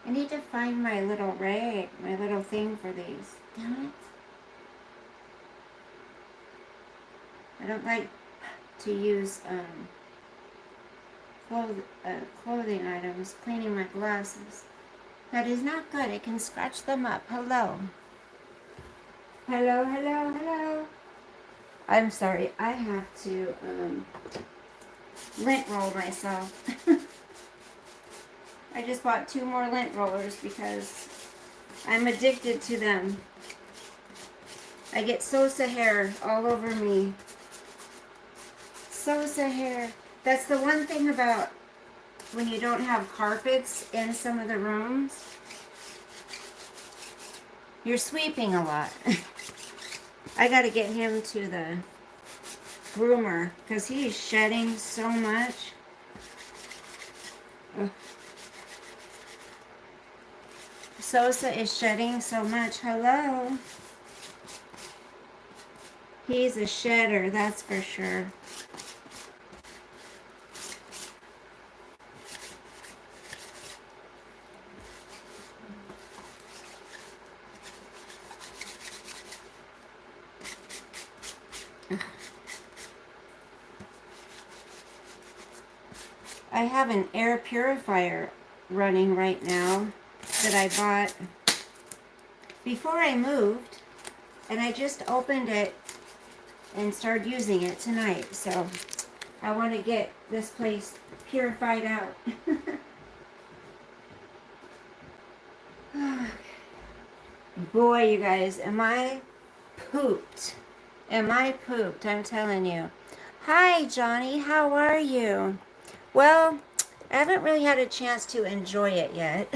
I need to find my little rag, my little thing for these. Damn it. I don't like to use clothing items cleaning my glasses. That is not good. It can scratch them up. Hello. Hello, hello, hello. I'm sorry. I have to lint roll myself. I just bought 2 more lint rollers because I'm addicted to them. I get Sosa hair all over me. Sosa hair. That's the one thing about when you don't have carpets in some of the rooms. You're sweeping a lot. I got to get him to the groomer because he's shedding so much. Ugh. Sosa is shedding so much. Hello. He's a shedder, that's for sure. I have an air purifier running right now that I bought before I moved, and I just opened it and started using it tonight. So I want to get this place purified out. Boy, you guys, am I pooped. Am I pooped? I'm telling you. Hi, Johnny. How are you? Well, I haven't really had a chance to enjoy it yet,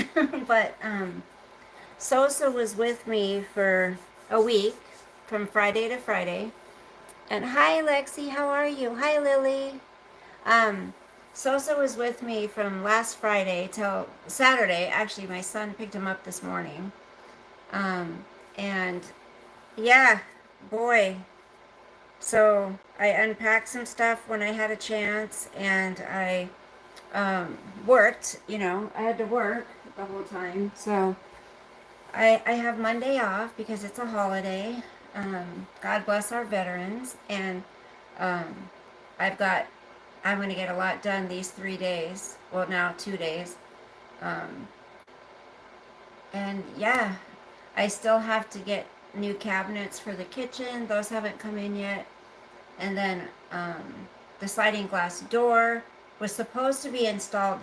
but Sosa was with me for a week, from Friday to Friday. And hi, Lexi, how are you? Hi, Lily. Sosa was with me from last Friday till Saturday. Actually, my son picked him up this morning. And yeah, boy. So I unpacked some stuff when I had a chance, and I worked, you know, I had to work the whole time. So I have Monday off because it's a holiday. God bless our veterans. And I'm going to get a lot done these 3 days. Well, now 2 days. And yeah, I still have to get new cabinets for the kitchen. Those haven't come in yet. And then the sliding glass door was supposed to be installed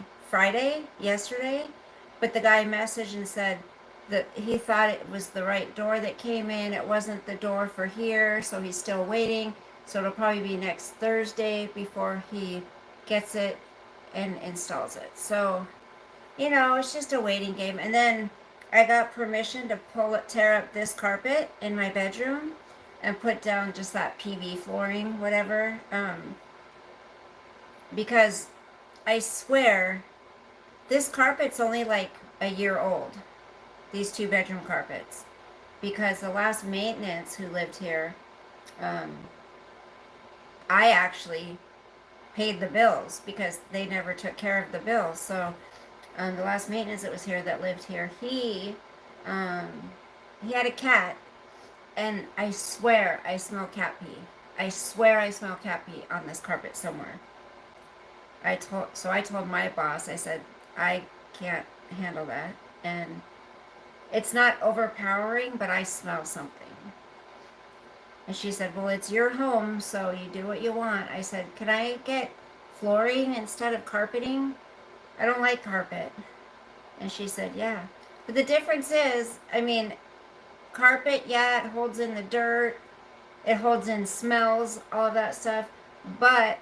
yesterday, but the guy messaged and said that he thought it was the right door that came in. It wasn't the door for here, so he's still waiting. So it'll probably be next Thursday before he gets it and installs it. So, you know, it's just a waiting game. And then I got permission to tear up this carpet in my bedroom and put down just that PV flooring, whatever. Because I swear, this carpet's only like a year old. These 2-bedroom carpets. Because the last maintenance who lived here, I actually paid the bills because they never took care of the bills. So the last maintenance that was here, that lived here, he had a cat, and I swear I smell cat pee. I swear I smell cat pee on this carpet somewhere. I told my boss, I said, I can't handle that, and it's not overpowering, but I smell something. And she said, well, it's your home, so you do what you want. I said, can I get flooring instead of carpeting? I don't like carpet. And she said, yeah. But the difference is, I mean, carpet, yeah, it holds in the dirt, it holds in smells, all of that stuff. But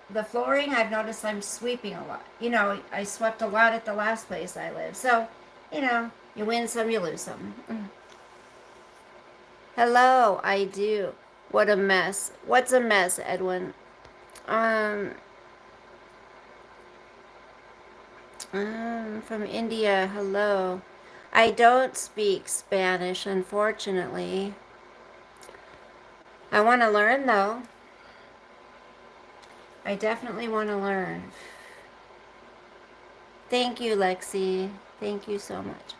the flooring, I've noticed I'm sweeping a lot. You know, I swept a lot at the last place I lived. So, you know, you win some, you lose some. Hello, I do. What a mess. What's a mess, Edwin? From India, hello. I don't speak Spanish, unfortunately. I want to learn, though. I definitely want to learn. Thank you, Lexi. Thank you so much.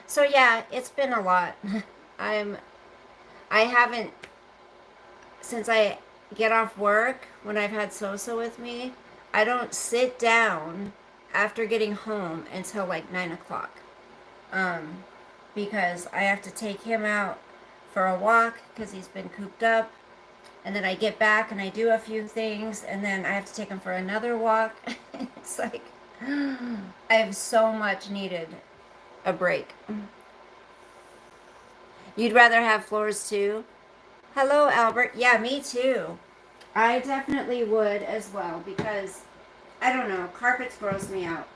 So yeah, it's been a lot. I'm I haven't since I get off work when I've had Sosa with me, I don't sit down after getting home until like 9 o'clock. Um, because I have to take him out for a walk because he's been cooped up. And then I get back and I do a few things and then I have to take him for another walk. It's like I have so much needed a break. You'd rather have floors too? Hello, Albert. Yeah, me too. I definitely would as well because I don't know, carpets gross me out.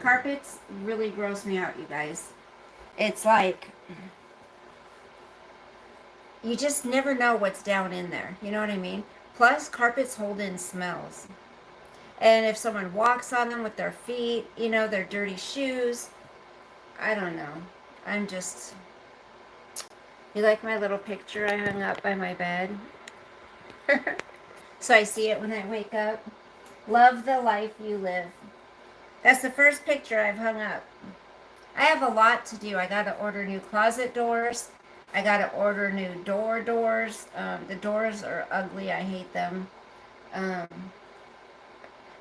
Carpets really gross me out, you guys. It's like you just never know what's down in there. You know what I mean? Plus, carpets hold in smells. And if someone walks on them with their feet, you know, their dirty shoes, I don't know. I'm just. You like my little picture I hung up by my bed? So I see it when I wake up. Love the life you live. That's the first picture I've hung up. I have a lot to do. I got to order new closet doors. I got to order new doors. The doors are ugly. I hate them. Um,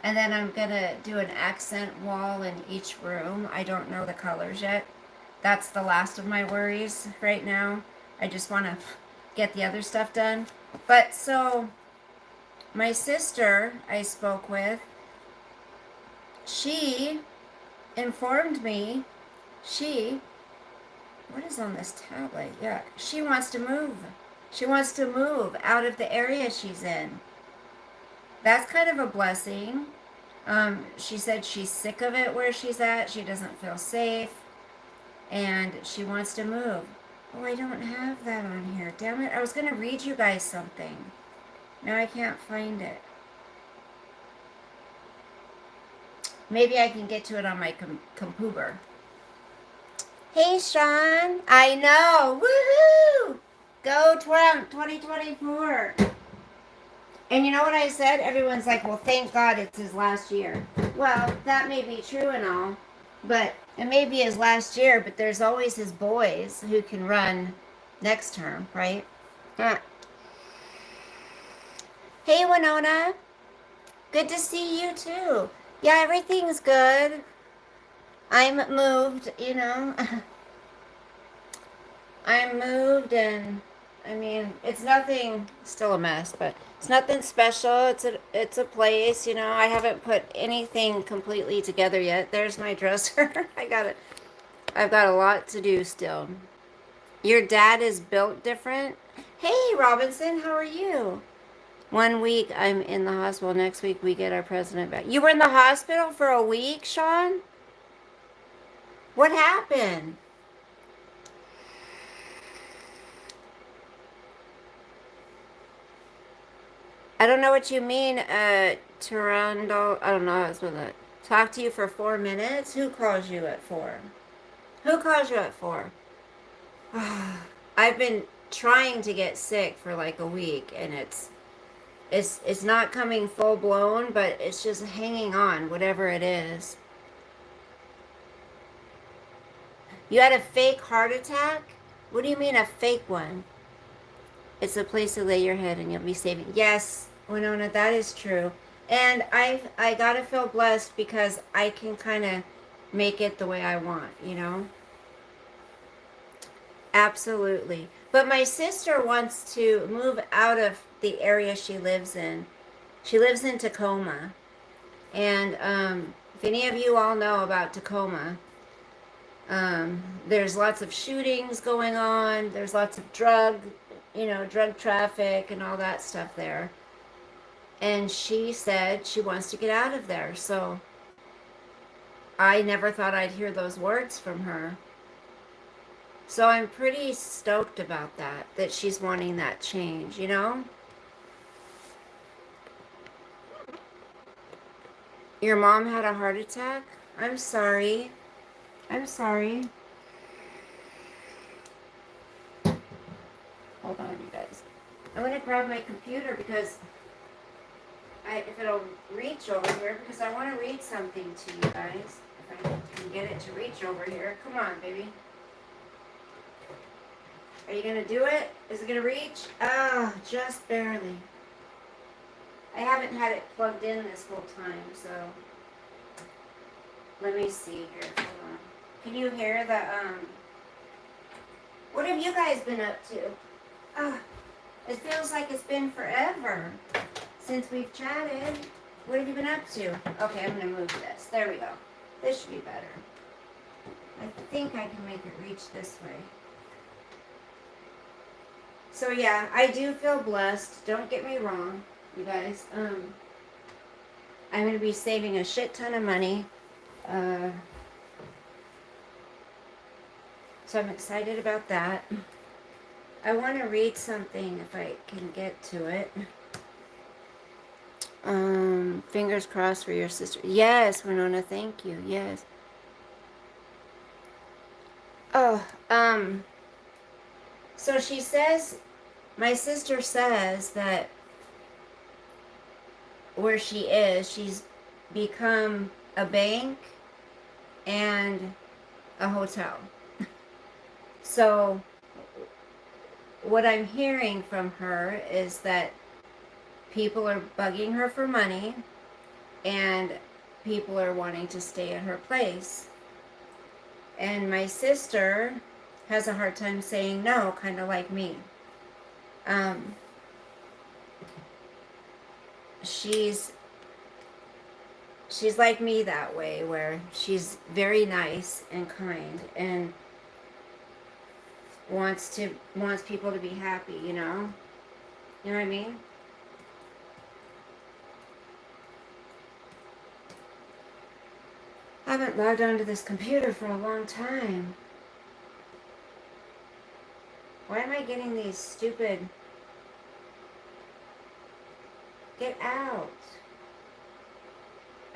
and then I'm going to do an accent wall in each room. I don't know the colors yet. That's the last of my worries right now. I just want to get the other stuff done. But so my sister I spoke with, she informed me, what is on this tablet? Yeah, she wants to move. She wants to move out of the area she's in. That's kind of a blessing. She said she's sick of it where she's at. She doesn't feel safe. And she wants to move. Oh, I don't have that on here. Damn it. I was going to read you guys something. Now I can't find it. Maybe I can get to it on my computer. Hey, Sean. I know. Woohoo! Go Trump 2024. And you know what I said? Everyone's like, well, thank God it's his last year. Well, that may be true and all, but it may be his last year, but there's always his boys who can run next term, right? Huh. Hey, Winona. Good to see you, too. Yeah, everything's good. I'm moved, you know. I'm moved and I mean, it's nothing, still a mess, but it's nothing special. It's a place, you know. I haven't put anything completely together yet. There's my dresser. I've got a lot to do still. Your dad is built different. Hey, Robinson, how are you? 1 week I'm in the hospital. Next week we get our president back. You were in the hospital for a week, Sean? What happened? I don't know what you mean, Toronto. I don't know. I was with it. Talk to you for 4 minutes. Who calls you at 4? Who calls you at 4? I've been trying to get sick for like a week, and it's not coming full blown, but it's just hanging on, whatever it is. You had a fake heart attack? What do you mean a fake one? It's a place to lay your head and you'll be saving. Yes, Winona, that is true. And I gotta feel blessed because I can kind of make it the way I want, you know? Absolutely. But my sister wants to move out of the area she lives in. She lives in Tacoma. And if any of you all know about Tacoma, there's lots of shootings going on. There's lots of drug traffic and all that stuff there. And she said she wants to get out of there. So I never thought I'd hear those words from her. So I'm pretty stoked about that she's wanting that change, you know? Your mom had a heart attack? I'm sorry. I'm sorry. Hold on, you guys. I'm going to grab my computer because if it'll reach over here, because I want to read something to you guys. If I can get it to reach over here. Come on, baby. Are you going to do it? Is it going to reach? Oh, just barely. I haven't had it plugged in this whole time, so let me see here. Hold on. Can you hear the, what have you guys been up to? Ah, it feels like it's been forever since we've chatted. What have you been up to? Okay, I'm going to move this. There we go. This should be better. I think I can make it reach this way. So yeah, I do feel blessed. Don't get me wrong, you guys. I'm going to be saving a shit ton of money. So I'm excited about that. I want to read something if I can get to it. Fingers crossed for your sister. Yes, Winona, thank you. Yes. Oh, so she says, my sister says that where she is, she's become a bank and a hotel. So what I'm hearing from her is that people are bugging her for money and people are wanting to stay at her place. And my sister has a hard time saying no, kind of like me. She's like me that way, where she's very nice and kind and wants people to be happy, you know? You know what I mean? I haven't logged onto this computer for a long time. Why am I getting these stupid... Get out.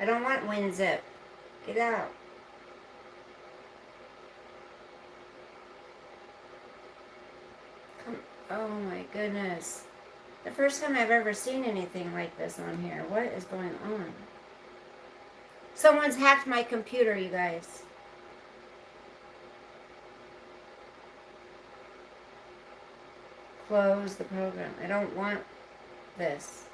I don't want WinZip. Get out. Come. Oh my goodness. The first time I've ever seen anything like this on here. What is going on? Someone's hacked my computer, you guys. Close the program. I don't want this.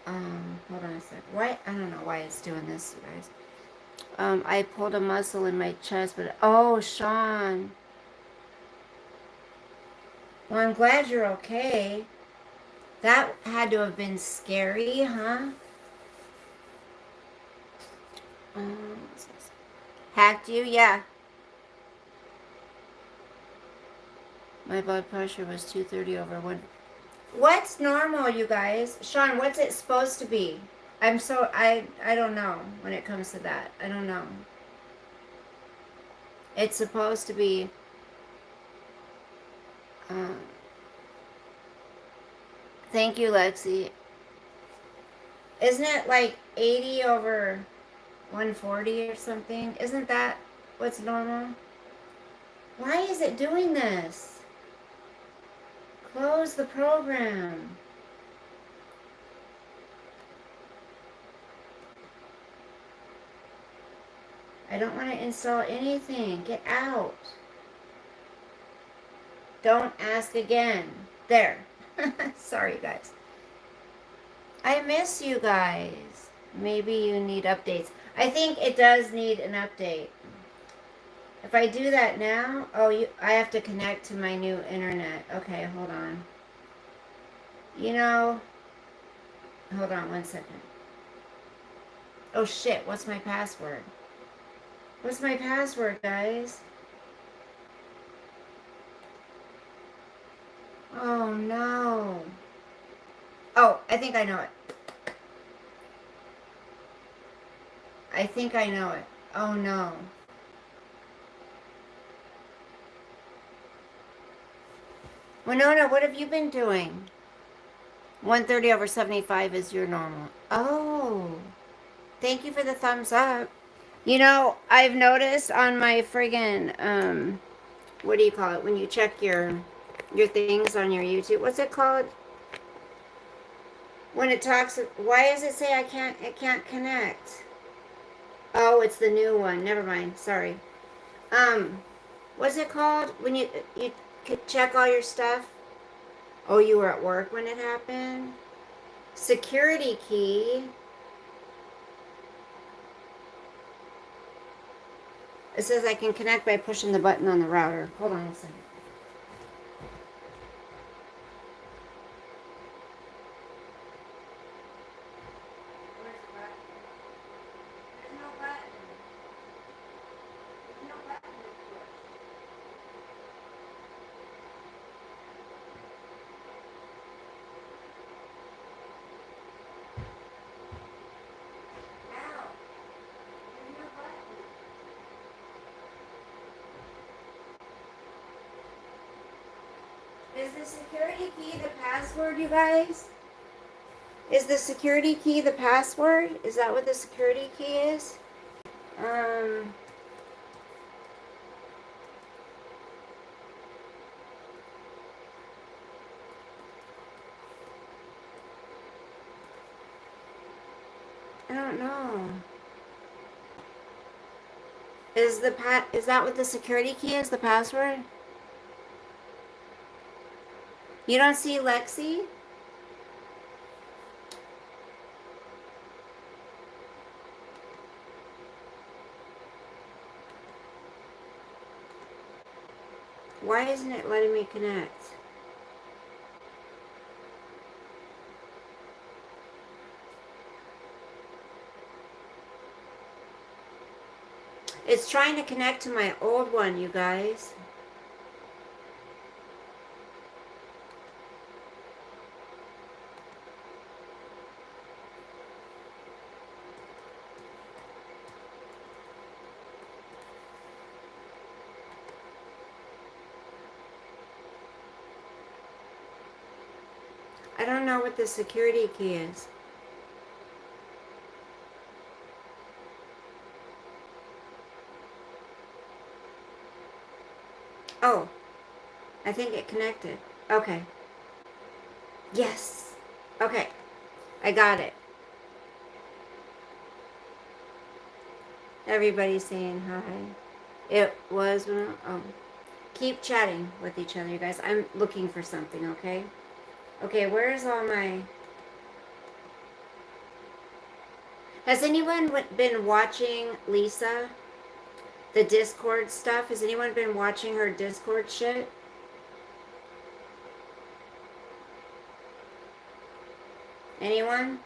Hold on a sec. Why? I don't know why it's doing this, you guys. I pulled a muscle in my chest, but... Oh, Sean. Well, I'm glad you're okay. That had to have been scary, huh? Hacked you? Yeah. My blood pressure was 230/1. What's normal, you guys? Sean, what's it supposed to be? I don't know when it comes to that. I don't know. It's supposed to be... Thank you, Lexi. Isn't it like 80/140 or something? Isn't that what's normal? Why is it doing this? Close the program. I don't want to install anything. Get out. Don't ask again. There. Sorry, guys. I miss you guys. Maybe you need updates. I think it does need an update. If I do that now... Oh, I have to connect to my new internet. Okay, hold on. You know... Hold on 1 second. Oh, shit. What's my password? What's my password, guys? Oh, no. Oh, I think I know it. I think I know it. Oh, no. Winona, what have you been doing? 130/75 is your normal. Oh. Thank you for the thumbs up. You know, I've noticed on my friggin', what do you call it? When you check your Your things on your YouTube. What's it called? When it talks, why does it say it can't connect? Oh, it's the new one. Never mind. Sorry. Um, what's it called when you could check all your stuff? Oh, you were at work when it happened? Security key. It says I can connect by pushing the button on the router. Hold on a second. Where's the button? There's no button. There's no button to push. Ow. There's no button. Is the security key the password, you guys? Is the security key the password? Is that what the security key is? Um, I don't know. Is that what the security key is? The password? You don't see Lexi? Why isn't it letting me connect? It's trying to connect to my old one, you guys. I don't know what the security key is. Oh, I think it connected. Okay. Yes. Okay. I got it. Everybody's saying hi. It was, oh. Keep chatting with each other, you guys. I'm looking for something, okay? Okay, where's all my... Has anyone been watching Lisa? The Discord stuff? Has anyone been watching her Discord shit? Anyone?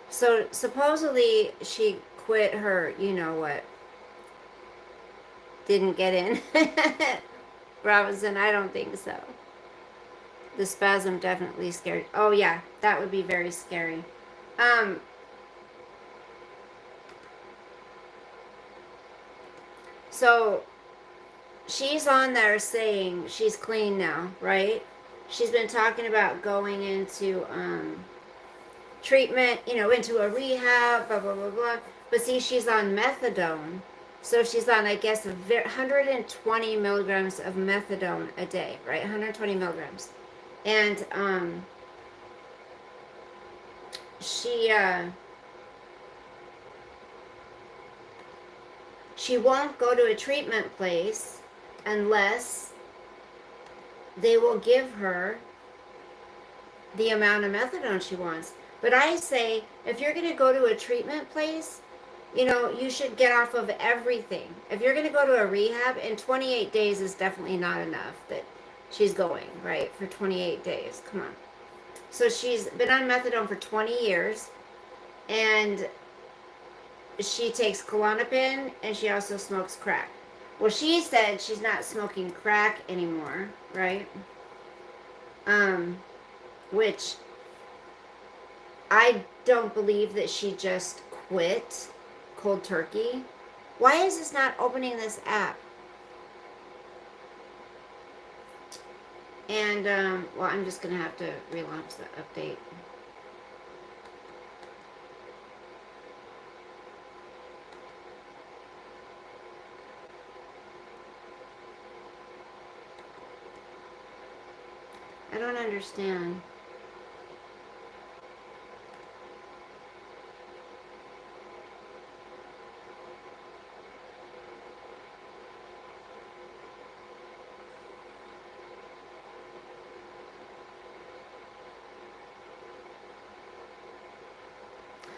So supposedly she quit her, you know what? Didn't get in. Robinson, I don't think so. The spasm definitely scared. Oh yeah, that would be very scary. So she's on there saying she's clean now, right? She's been talking about going into treatment, into a rehab, blah blah blah blah. But see, she's on methadone, so she's on, I guess, 120 milligrams of methadone a day, right? 120 milligrams, and she won't go to a treatment place unless they will give her the amount of methadone she wants. But I say, if you're going to go to a treatment place, you should get off of everything. If you're going to go to a rehab, and 28 days is definitely not enough that she's going, right, for 28 days. Come on. So she's been on methadone for 20 years, and she takes Klonopin, and she also smokes crack. Well, she said she's not smoking crack anymore, right? Which I don't believe that she just quit cold turkey. Why is this not opening this app? And, well, I'm just going to have to relaunch the update. don't understand.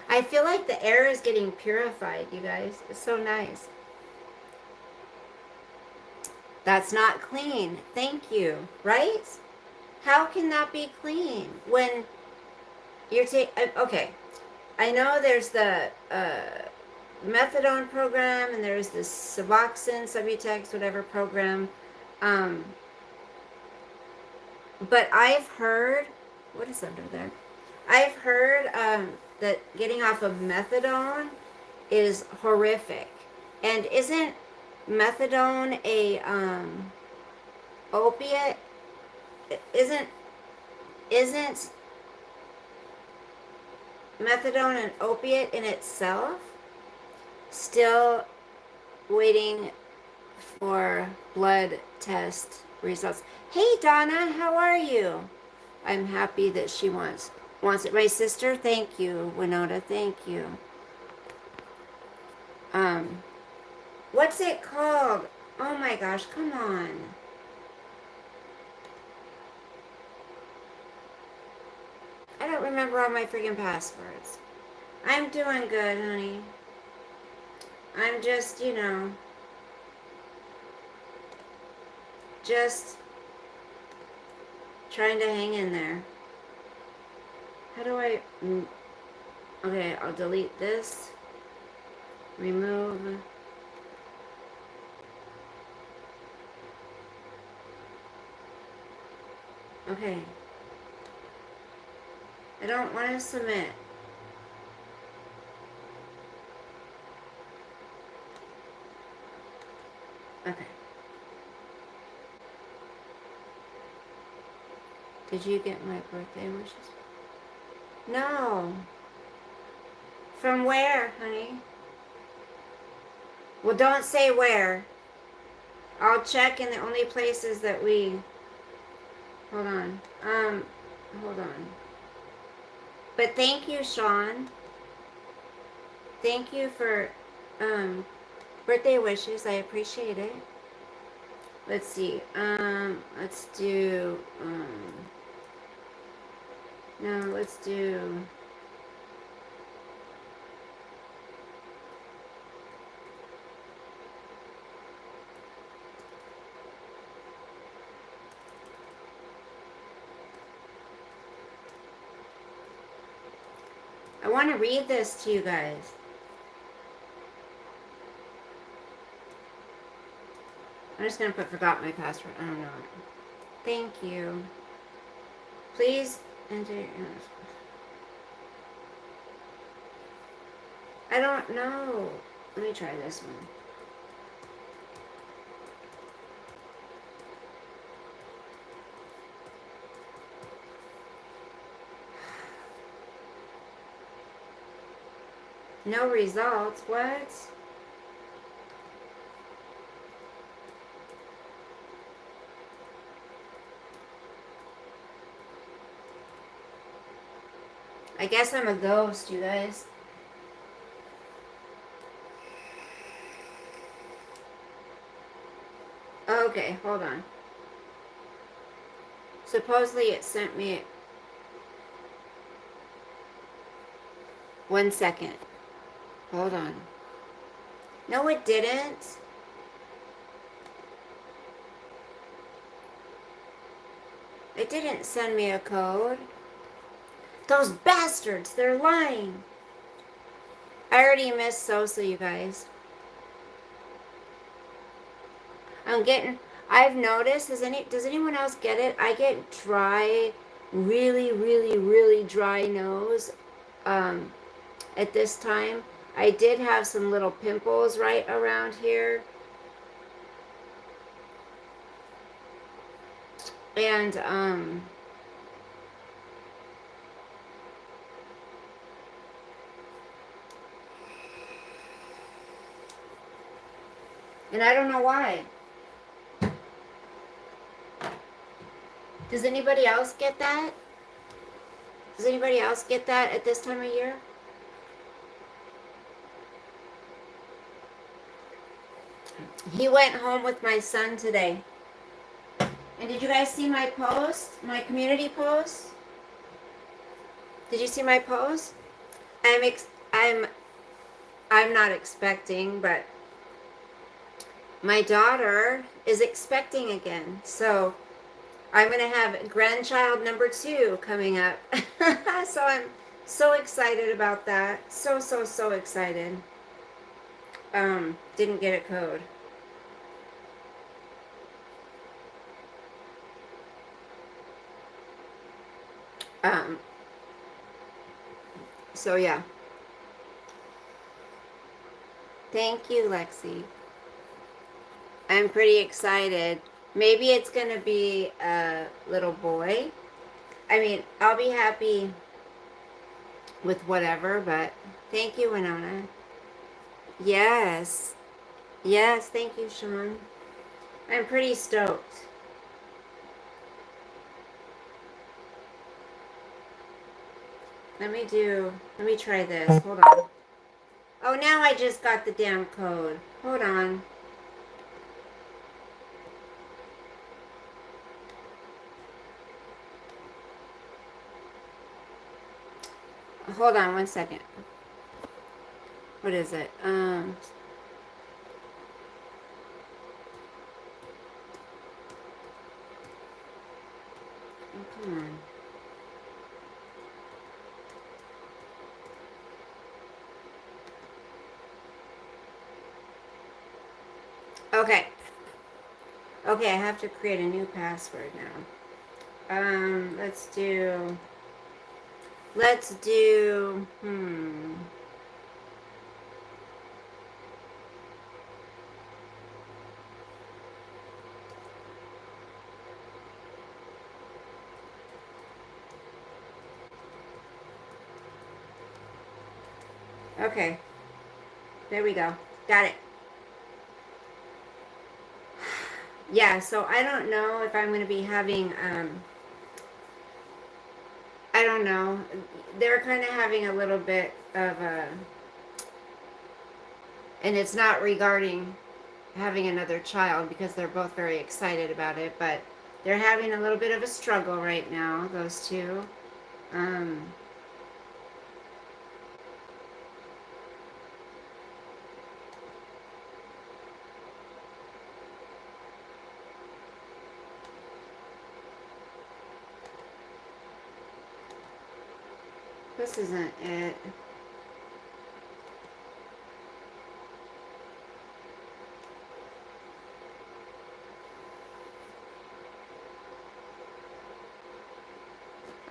I feel like the air is getting purified, you guys. It's so nice. That's not clean. Thank you. Right? How can that be clean when you're taking... Okay. I know there's the methadone program and there's the Suboxone, Subutex, whatever program. Um, but I've heard... What is under there? I've heard that getting off of methadone is horrific. And isn't methadone a opiate? Isn't methadone an opiate in itself? Still waiting for blood test results. Hey Donna, how are you? I'm happy that she wants it. My sister, thank you. Winona, thank you. What's it called? Oh my gosh, come on. I don't remember all my freaking passwords. I'm doing good, honey. I'm just, you know, just trying to hang in there. How do I... Okay, I'll delete this. Remove. Okay. I don't want to submit. Okay. Did you get my birthday wishes? No. From where, honey? Well, don't say where. I'll check in the only places that we... Hold on. Hold on. But thank you, Sean. Thank you for, birthday wishes. I appreciate it. Let's see. Let's do, no, let's do... I want to read this to you guys. I'm just going to put forgot my password. I don't know. Thank you. Please enter your... I don't know. Let me try this one. No results. What? I guess I'm a ghost, you guys. Okay, hold on. Supposedly it sent me... 1 second. Hold on. No, it didn't. It didn't send me a code. Those bastards, they're lying. I already missed Sosa, you guys. I've noticed, does anyone else get it? I get dry, really dry nose at this time. I did have some little pimples right around here. And, I don't know why. Does anybody else get that? Does anybody else get that at this time of year? He went home with my son today. And did you guys see my post? My community post? Did you see my post? I'm not expecting, but my daughter is expecting again. So I'm going to have grandchild number 2 coming up. So I'm so excited about that. So excited. Didn't get a code. So yeah. Thank you, Lexi. I'm pretty excited. Maybe it's going to be a little boy. I mean, I'll be happy with whatever, but thank you, Winona. Yes. Yes, thank you, Sean. I'm pretty stoked. Let me try this. Hold on. Oh, now I just got the damn code. Hold on. Hold on 1 second. What is it? Come on. Okay. Okay, I have to create a new password now. Let's do, Okay. There we go. Got it. Yeah, so I don't know if I'm going to be having, I don't know. They're kind of having a little bit of a, and it's not regarding having another child because they're both very excited about it, but they're having a little bit of a struggle right now, those two. This isn't it.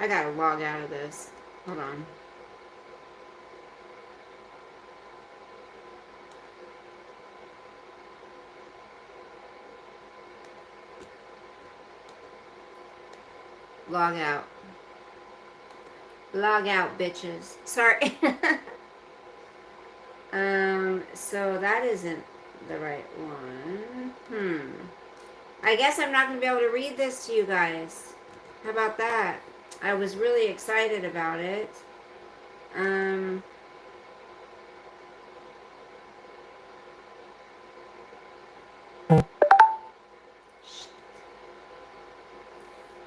I gotta log out of this. Hold on. Log out. Log out, bitches. Sorry. So that isn't the right one. I guess I'm not going to be able to read this to you guys. How about that? I was really excited about it.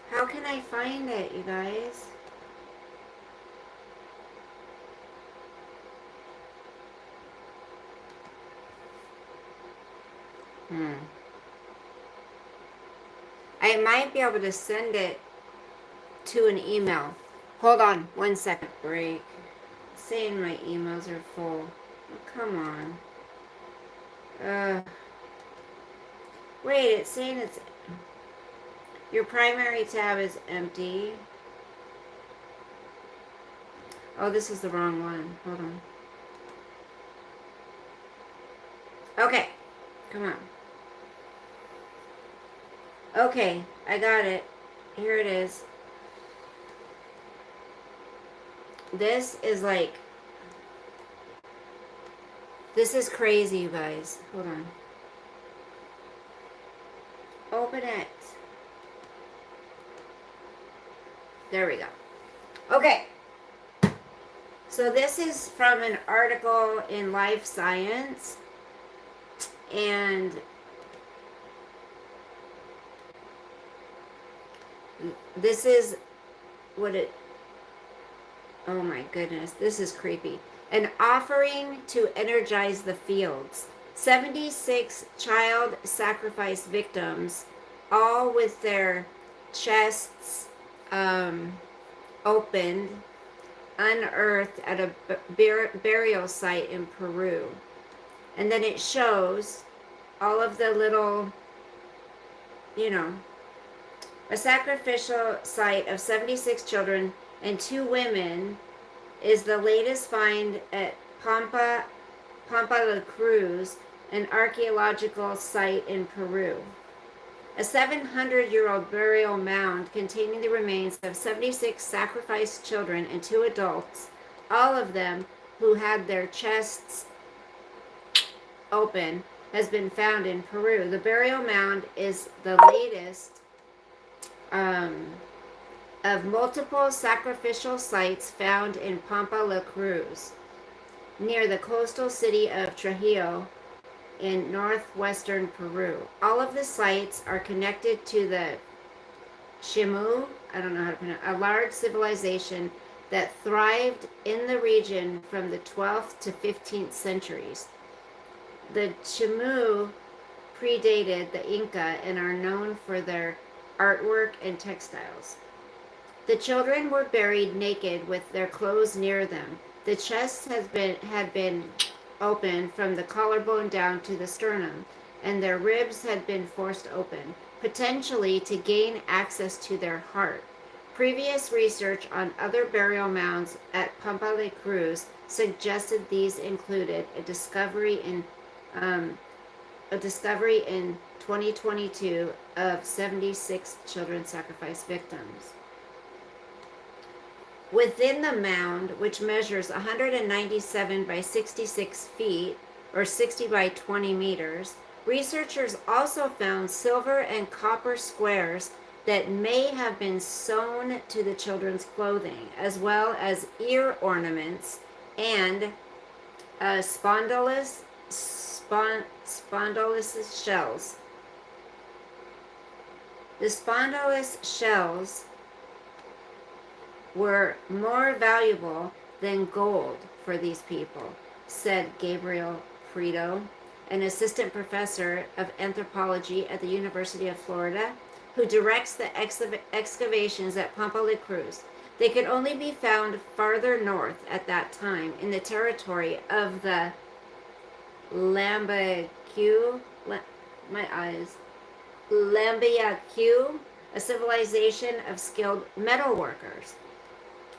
How can I find it, you guys? I might be able to send it to an email. Hold on 1 second. Break. Saying my emails are full. Oh, come on. Wait, it's saying it's... Your primary tab is empty. Oh, this is the wrong one. Hold on. Okay. Come on. Okay, I got it. Here it is. This is like... This is crazy, you guys. Hold on. Open it. There we go. Okay. So this is from an article in Life Science, and this is what it, oh my goodness, this is creepy. An offering to energize the fields. 76 child sacrifice victims, all with their chests opened, unearthed at a burial site in Peru. And then it shows all of the little, you know, a sacrificial site of 76 children and 2 women is the latest find at Pampa La Cruz, an archaeological site in Peru. A 700-year-old burial mound containing the remains of 76 sacrificed children and 2 adults, all of them who had their chests open, has been found in Peru. The burial mound is the latest of multiple sacrificial sites found in Pampa La Cruz, near the coastal city of Trujillo in northwestern Peru. All of the sites are connected to the Shimu, I don't know how to pronounce, a large civilization that thrived in the region from the 12th to 15th centuries. The Shimu predated the Inca and are known for their artwork and textiles. The children were buried naked with their clothes near them. The chests had been open from the collarbone down to the sternum, and their ribs had been forced open, potentially to gain access to their heart. Previous research on other burial mounds at Pampa La Cruz suggested these included a discovery in 2022 of 76 children sacrifice victims. Within the mound, which measures 197 by 66 feet, or 60 by 20 meters, researchers also found silver and copper squares that may have been sewn to the children's clothing, as well as ear ornaments and spondylus shells. The spondylus shells were more valuable than gold for these people, said Gabriel Frito, an assistant professor of anthropology at the University of Florida, who directs the excavations at Pampa La Cruz. They could only be found farther north at that time in the territory of the Lambiacu, a civilization of skilled metal workers.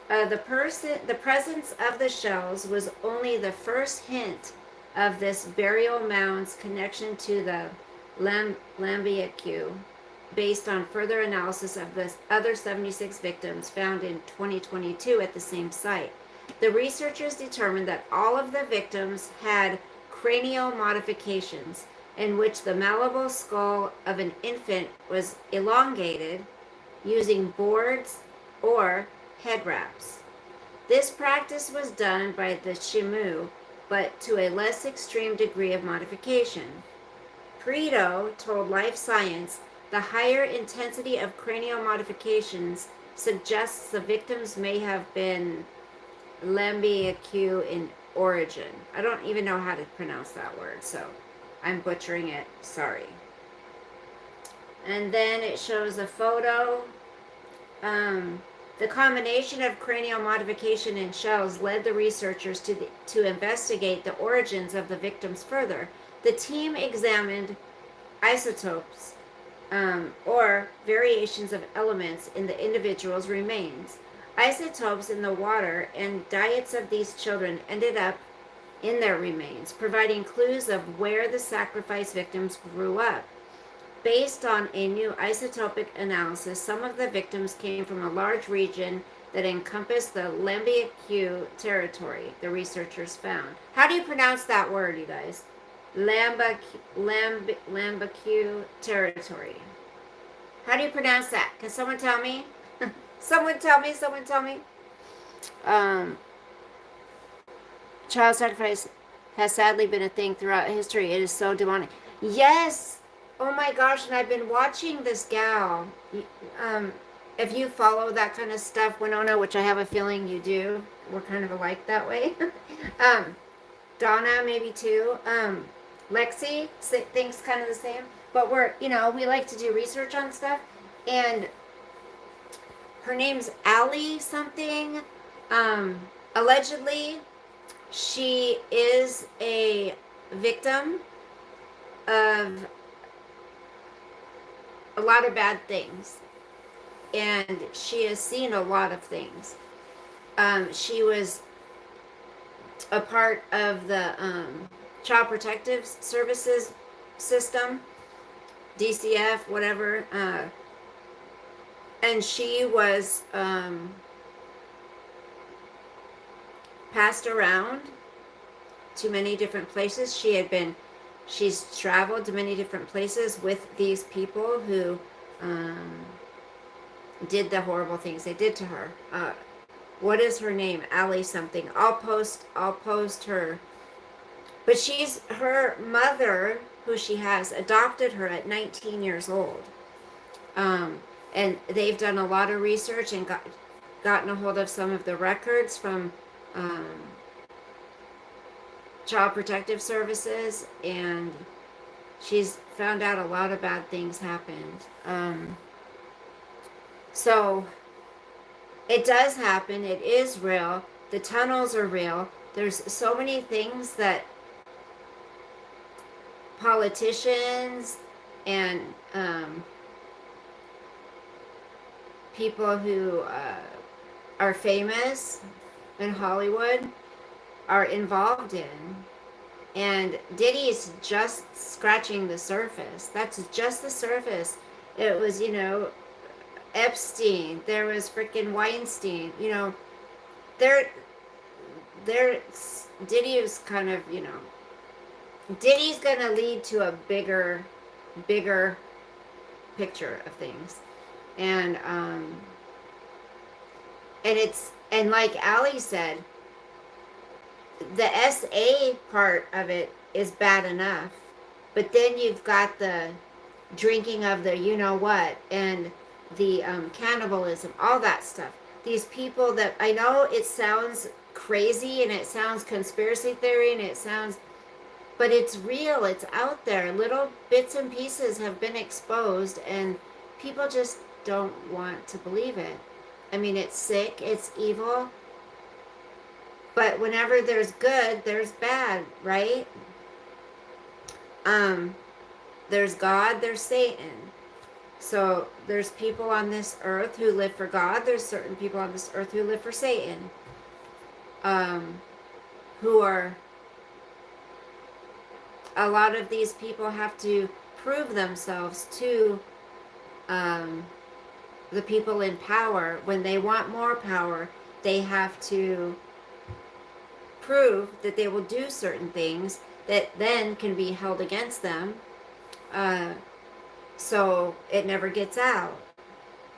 The presence of the shells was only the first hint of this burial mound's connection to the Lambiacu, based on further analysis of the other 76 victims found in 2022 at the same site. The researchers determined that all of the victims had cranial modifications, in which the malleable skull of an infant was elongated using boards or head wraps. This practice was done by the Shimu, but to a less extreme degree of modification. Prito told Life Science the higher intensity of cranial modifications suggests the victims may have been Lambiacu in origin. I don't even know how to pronounce that word, so I'm butchering it. Sorry. And then it shows a photo. The combination of cranial modification and shells led the researchers to investigate the origins of the victims further. The team examined isotopes, or variations of elements in the individual's remains. Isotopes in the water and diets of these children ended up in their remains, providing clues of where the sacrifice victims grew up. Based on a new isotopic analysis, some of the victims came from a large region that encompassed the Lambiacu territory, the researchers found. How do you pronounce that word, you guys? Lambiacu territory. How do you pronounce that? Can someone tell me? Someone tell me, someone tell me. Um, Child sacrifice has sadly been a thing throughout history. It is so demonic. Yes. Oh my gosh, and I've been watching this gal. Um, if you follow that kind of stuff, Winona, which I have a feeling you do, we're kind of alike that way. um, Donna, maybe too. Lexi thinks kind of the same. But we like to do research on stuff. And her name's Allie something. Um, allegedly, she is a victim of a lot of bad things. And she has seen a lot of things. She was a part of the Child Protective Services system, DCF, whatever. And she was passed around to many different places. She's traveled to many different places with these people who did the horrible things they did to her. What is her name? Allie something. I'll post her. But her mother, who she has, adopted her at 19 years old. And they've done a lot of research and gotten a hold of some of the records from Child Protective Services, and she's found out a lot of bad things happened. So it does happen. It is real. The tunnels are real. There's so many things that politicians and people who are famous in Hollywood are involved in. And Diddy's just scratching the surface. That's just the surface. It was, Epstein. There was freaking Weinstein. Diddy is kind of, Diddy's going to lead to a bigger picture of things. And like Ali said, the SA part of it is bad enough, but then you've got the drinking of the you-know-what and the cannibalism, all that stuff. These people that, I know it sounds crazy and it sounds conspiracy theory and it sounds, but it's real, it's out there. Little bits and pieces have been exposed and people just don't want to believe it. I mean, it's sick, it's evil, but whenever there's good, there's bad, right? There's God, there's Satan. So there's people on this earth who live for God. There's certain people on this earth who live for Satan. Who are, a lot of these people have to prove themselves to the people in power. When they want more power, they have to prove that they will do certain things that then can be held against them. So it never gets out.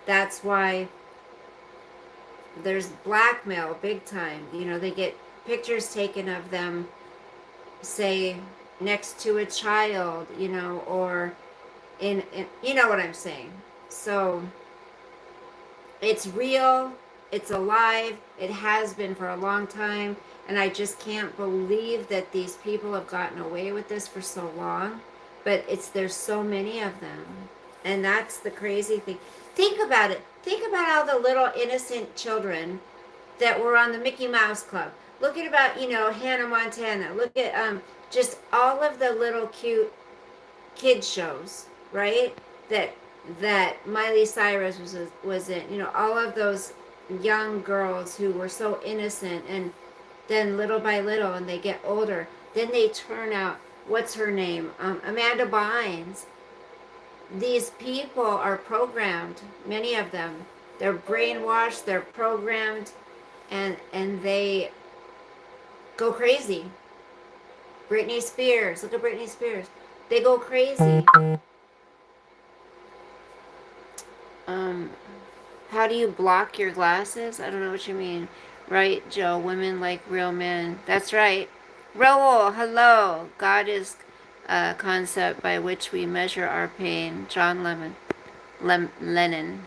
That's why there's blackmail big time. They get pictures taken of them, say, next to a child, or in you know what I'm saying. So it's real, it's alive, it has been for a long time, and I just can't believe that these people have gotten away with this for so long. But there's so many of them, and that's the crazy thing. Think about it. Think about all the little innocent children that were on the Mickey Mouse Club. Look at Hannah Montana. Look at just all of the little cute kid shows, right? That Miley Cyrus was in. All of those young girls who were so innocent, and then little by little, and they get older, then they turn out. What's her name? Amanda Bynes. These people are programmed. Many of them, they're brainwashed. They're programmed, and they go crazy. Britney Spears. Look at Britney Spears. They go crazy. How do you block your glasses? I don't know what you mean. Right, Joe. Women like real men. That's right. Raoul, hello. God is a concept by which we measure our pain. John Lennon.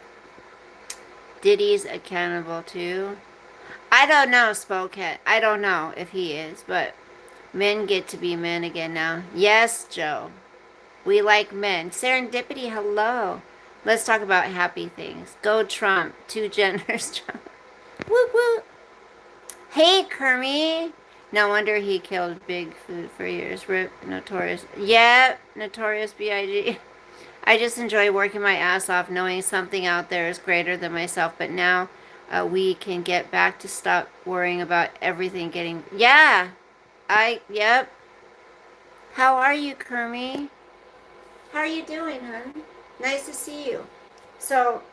Diddy's accountable too. I don't know, Spokehead. I don't know if he is, but men get to be men again now. Yes, Joe. We like men. Serendipity, hello. Let's talk about happy things. Go Trump. Two genders, Trump. Woo woo. Hey, Kermie. No wonder he killed Big Food for years. Rip Notorious. Yep, Notorious B.I.G. I just enjoy working my ass off knowing something out there is greater than myself. But now we can get back to stop worrying about everything getting... Yeah. Yep. How are you, Kermie? How are you doing, hon? Nice to see you. So,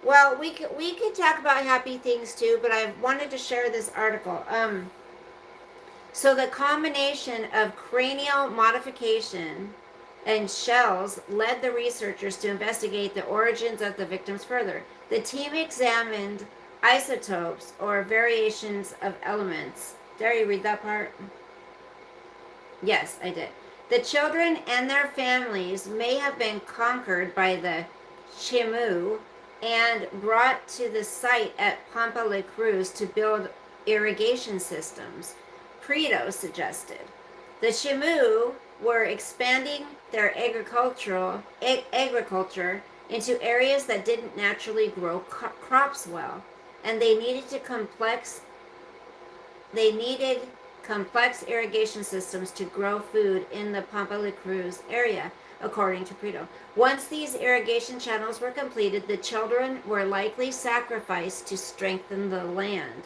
well, we could talk about happy things too, but I wanted to share this article. So the combination of cranial modification and shells led the researchers to investigate the origins of the victims further. The team examined isotopes or variations of elements. Dare you read that part? Yes, I did. The children and their families may have been conquered by the Chimu and brought to the site at Pampa La Cruz to build irrigation systems, Prieto suggested. The Chimu were expanding their agriculture into areas that didn't naturally grow crops well, and they needed complex irrigation systems to grow food in the Pampa La Cruz area, according to Prieto. Once these irrigation channels were completed, the children were likely sacrificed to strengthen the land.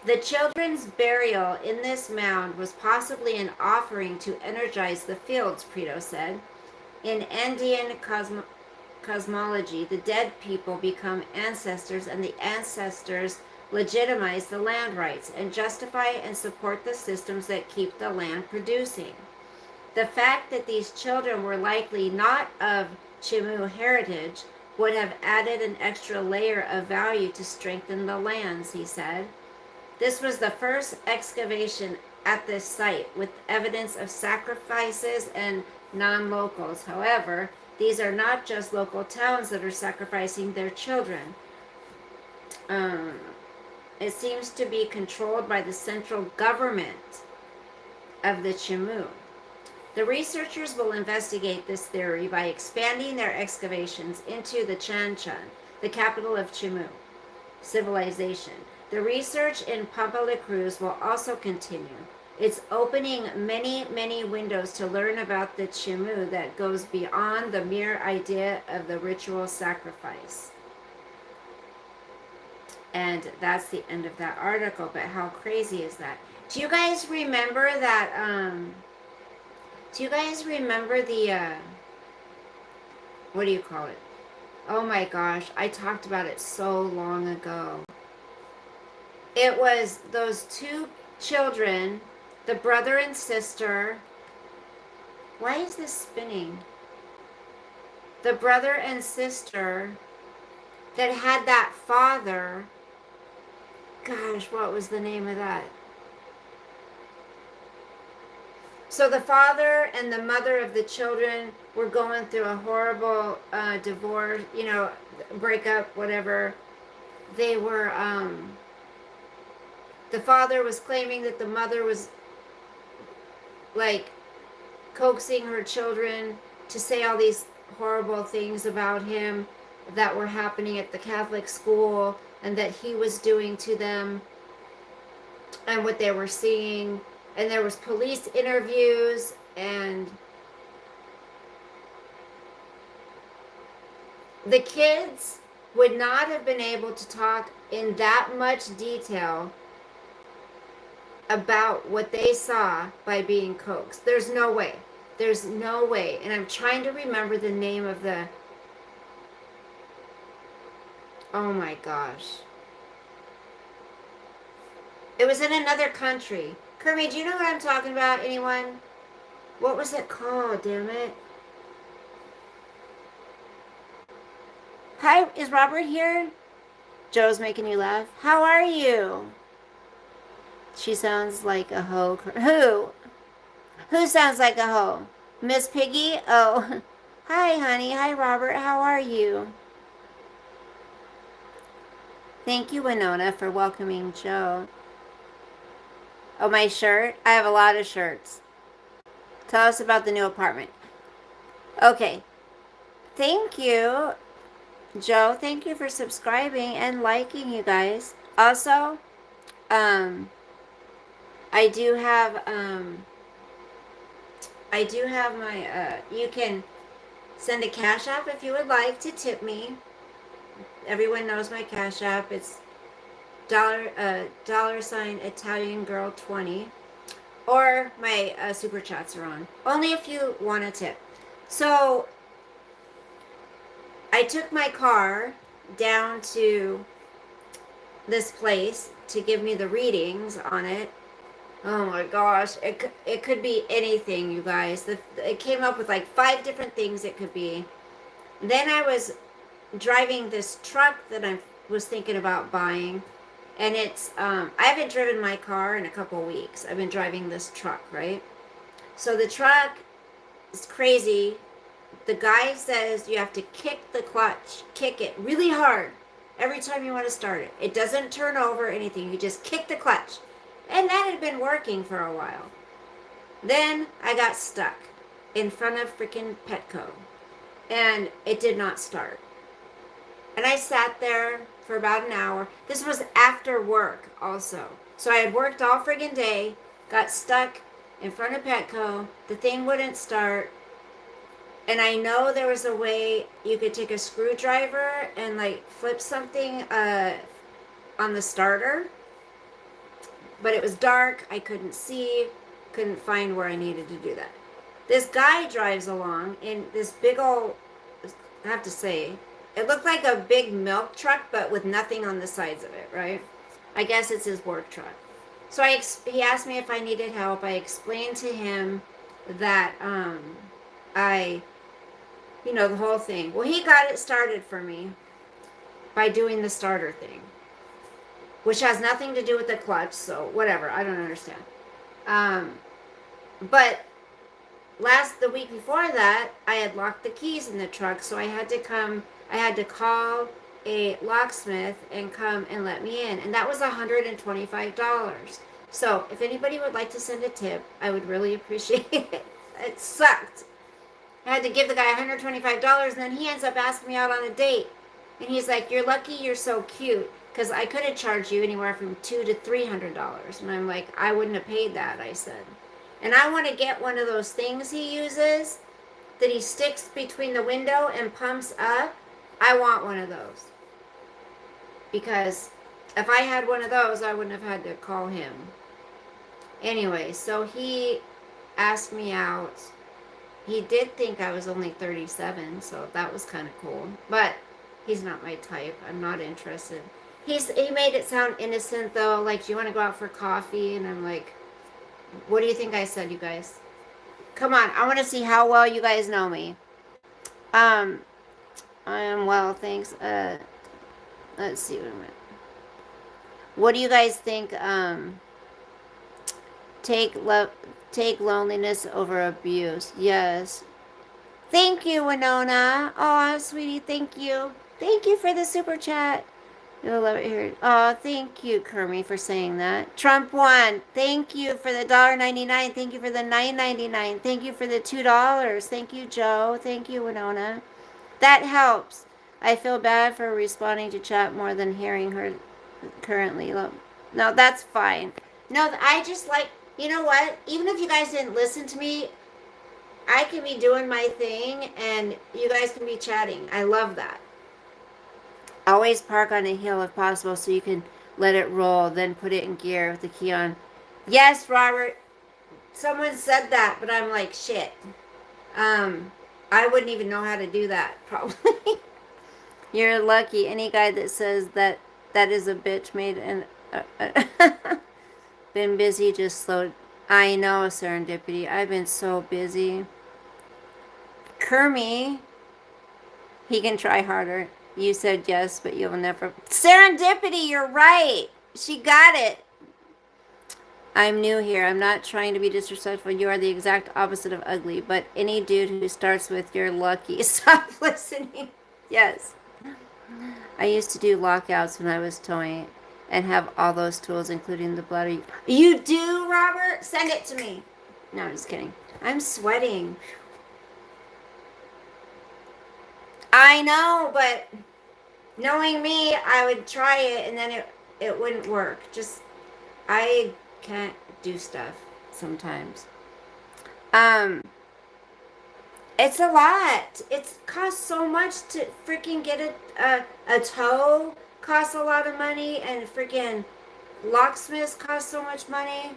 The children's burial in this mound was possibly an offering to energize the fields, Prieto said. In Andean cosmology, the dead people become ancestors, and the ancestors legitimize the land rights and justify and support the systems that keep the land producing. The fact that these children were likely not of Chimu heritage would have added an extra layer of value to strengthen the lands, he said. This was the first excavation at this site with evidence of sacrifices and non-locals. However, these are not just local towns that are sacrificing their children. It seems to be controlled by the central government of the Chimu. The researchers will investigate this theory by expanding their excavations into the Chanchan, the capital of Chimu civilization. The research in Pampa La Cruz will also continue. It's opening many, many windows to learn about the Chimu that goes beyond the mere idea of the ritual sacrifice. And that's the end of that article. But how crazy is that? Do you guys remember that? Do you guys remember the? What do you call it? Oh my gosh, I talked about it so long ago. It was those two children, the brother and sister. Why is this spinning? The brother and sister that had that father. Gosh, what was the name of that? So the father and the mother of the children were going through a horrible divorce, breakup, whatever. They were, the father was claiming that the mother was like coaxing her children to say all these horrible things about him that were happening at the Catholic school and that he was doing to them and what they were seeing. And there was police interviews, and the kids would not have been able to talk in that much detail about what they saw by being coaxed. There's no way. There's no way. And I'm trying to remember the name of the... Oh my gosh. It was in another country. Kermie, do you know what I'm talking about? Anyone? What was it called, damn it? Hi, is Robert here? Joe's making you laugh. How are you? She sounds like a hoe. Who? Who sounds like a hoe? Miss Piggy? Oh. Hi, honey. Hi, Robert. How are you? Thank you, Winona, for welcoming Joe. Oh, my shirt? I have a lot of shirts. Tell us about the new apartment. Okay. Thank you, Joe. Thank you for subscribing and liking, you guys. Also, um, I do have, my, you can send a cash app if you would like to tip me. Everyone knows my cash app. It's $ Italian Girl 20, or my super chats are on. Only if you want a tip. So I took my car down to this place to give me the readings on it. Oh my gosh, it could be anything, you guys. It came up with like 5 different things it could be. Then I was driving this truck that I was thinking about buying, and it's I haven't driven my car in a couple weeks. I've been driving this truck, right? So the truck is crazy. The guy says you have to kick the clutch, kick it really hard every time you want to start it. It doesn't turn over or anything. You just kick the clutch. And that had been working for a while. Then I got stuck in front of freaking Petco, and it did not start. And I sat there for about an hour. This was after work also. So I had worked all friggin' day, got stuck in front of Petco. The thing wouldn't start. And I know there was a way you could take a screwdriver and like flip something on the starter. But it was dark. I couldn't see. Couldn't find where I needed to do that. This guy drives along in this big old, I have to say, it looked like a big milk truck, but with nothing on the sides of it, right? I guess it's his work truck. So he asked me if I needed help. I explained to him that the whole thing. Well, he got it started for me by doing the starter thing, which has nothing to do with the clutch, so whatever. I don't understand. But the week before that, I had locked the keys in the truck, so I had to call a locksmith and come and let me in. And that was $125. So if anybody would like to send a tip, I would really appreciate it. It sucked. I had to give the guy $125, and then he ends up asking me out on a date. And he's like, "You're lucky you're so cute, because I could have charged you anywhere from $200 to $300. And I'm like, "I wouldn't have paid that," I said. And I want to get one of those things he uses that he sticks between the window and pumps up. I want one of those. Because if I had one of those, I wouldn't have had to call him. Anyway, so he asked me out. He did think I was only 37, so that was kind of cool. But he's not my type. I'm not interested. He made it sound innocent, though. Like, "Do you want to go out for coffee?" And I'm like, what do you think I said, you guys? Come on. I want to see how well you guys know me. I am well, thanks. Let's see. What do you guys think? Take loneliness over abuse. Yes. Thank you, Winona. Oh, sweetie, thank you. Thank you for the super chat. You'll love it here. Oh, thank you, Kermie, for saying that. Trump won. Thank you for the $1.99. Thank you for the $9.99. Thank you for the $2. Thank you, Joe. Thank you, Winona. That helps. I feel bad for responding to chat more than hearing her currently. No, that's fine. No, I just like, you know what? Even if you guys didn't listen to me, I can be doing my thing and you guys can be chatting. I love that. Always park on a hill if possible so you can let it roll, then put it in gear with the key on. Yes, Robert. Someone said that, but I'm like, shit. I wouldn't even know how to do that, probably. You're lucky. Any guy that says that is a bitch made and been busy, just slowed. I know, Serendipity. I've been so busy. Kermie, he can try harder. You said yes, but you'll never. Serendipity, you're right. She got it. I'm new here. I'm not trying to be disrespectful. You are the exact opposite of ugly, but any dude who starts with you're lucky. Stop listening. Yes. I used to do lockouts when I was towing and have all those tools, including the bloody. You do, Robert? Send it to me. No, I'm just kidding. I'm sweating. I know, but knowing me, I would try it and then it wouldn't work. Just, I can't do stuff sometimes. It's a lot. It costs so much to freaking get a tow. Costs a lot of money, and freaking locksmiths cost so much money.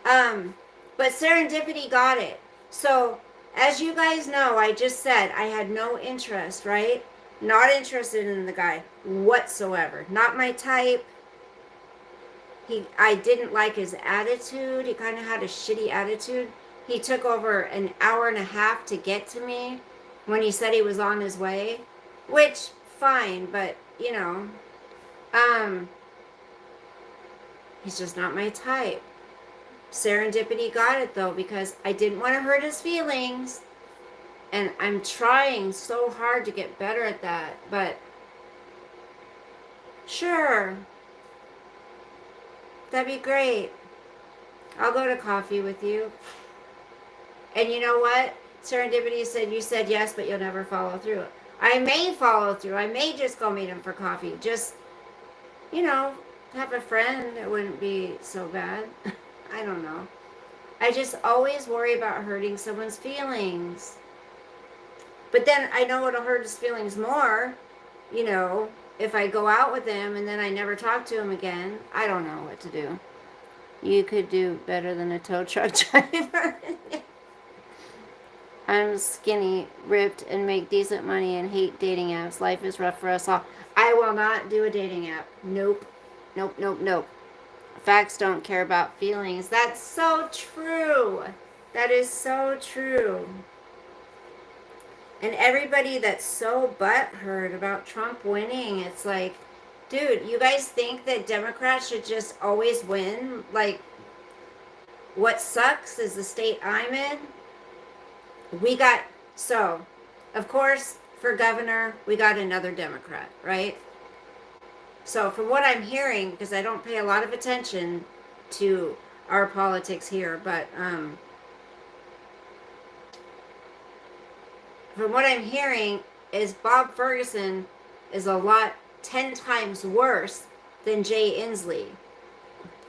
But Serendipity got it. So, as you guys know, I just said I had no interest, right? Not interested in the guy whatsoever. Not my type. I didn't like his attitude. He kind of had a shitty attitude. He took over an hour and a half to get to me when he said he was on his way, which fine, but you know, he's just not my type. Serendipity got it though, because I didn't want to hurt his feelings, and I'm trying so hard to get better at that. But sure, that'd be great. I'll go to coffee with you. And you know what? Serendipity said you said yes, but you'll never follow through. I may follow through. I may just go meet him for coffee. Just, you know, have a friend. It wouldn't be so bad. I don't know. I just always worry about hurting someone's feelings. But then I know it'll hurt his feelings more, you know, if I go out with him and then I never talk to him again. I don't know what to do. You could do better than a tow truck driver. I'm skinny, ripped, and make decent money and hate dating apps. Life is rough for us all. I will not do a dating app. Nope. Nope, nope, nope. Facts don't care about feelings. That's so true. That is so true. And everybody that's so butthurt about Trump winning, it's like, dude, you guys think that Democrats should just always win? Like, what sucks is the state I'm in. So, of course, for governor, we got another Democrat, right? So, from what I'm hearing, because I don't pay a lot of attention to our politics here, but from what I'm hearing is Bob Ferguson is 10 times worse than Jay Inslee.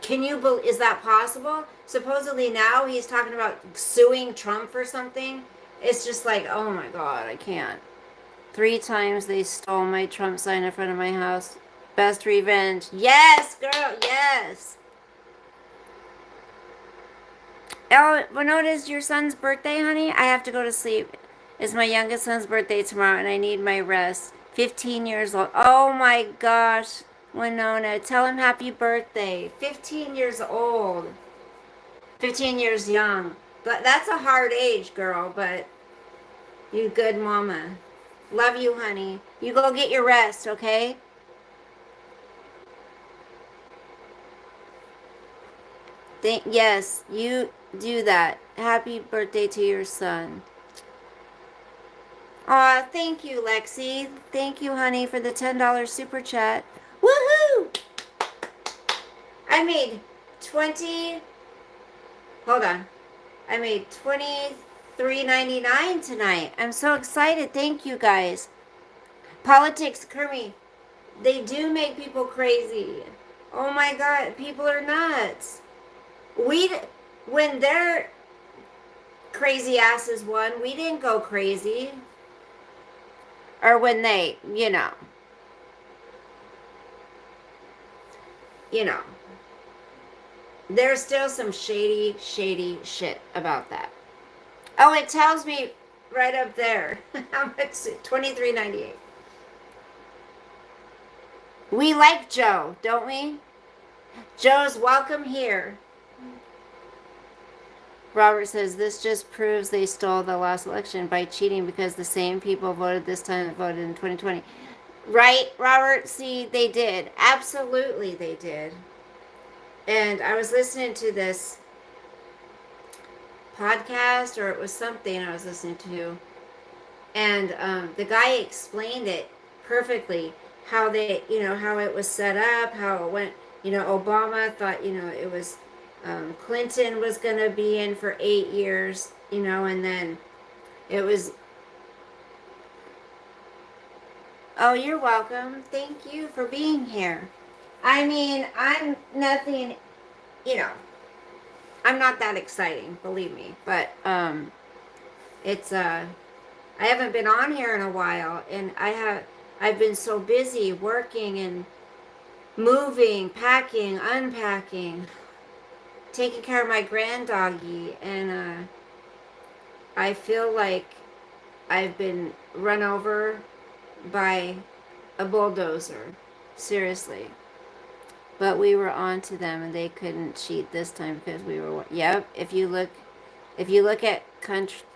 Is that possible? Supposedly now he's talking about suing Trump for something. It's just like, oh my God, I can't. 3 times they stole my Trump sign in front of my house. Best revenge. Yes, girl, yes. Oh, when is your son's birthday, honey? I have to go to sleep. It's my youngest son's birthday tomorrow, and I need my rest. 15 years old. Oh my gosh. Winona, tell him happy birthday. 15 years old. 15 years young. But that's a hard age, girl, but you good mama. Love you, honey. You go get your rest, okay? Yes, you do that. Happy birthday to your son. Aw, thank you, Lexi. Thank you, honey, for the $10 super chat. Woohoo! I made 20. Hold on. I made $23.99 tonight. I'm so excited. Thank you, guys. Politics, Kermie, they do make people crazy. Oh my God, people are nuts. When their crazy asses won, we didn't go crazy. Or when they, you know. There's still some shady shit about that. Oh, it tells me right up there. How much? $23.98. We like Joe, don't we? Joe's welcome here. Robert says this just proves they stole the last election by cheating because the same people voted this time that voted in 2020. Right, Robert? See, they did. Absolutely, they did. And I was listening to this podcast, or it was something I was listening to, and the guy explained it perfectly. How they, how it was set up, how it went. Obama thought, it was Clinton was going to be in for 8 years, and then it was. Oh, you're welcome. Thank you for being here. I mean, I'm nothing, you know, I'm not that exciting, believe me, but it's I haven't been on here in a while, and I've been so busy working and moving, packing, unpacking, taking care of my granddoggy, and I feel like I've been run over by a bulldozer. Seriously. But we were on to them, and they couldn't cheat this time because we were. Yep. If you look at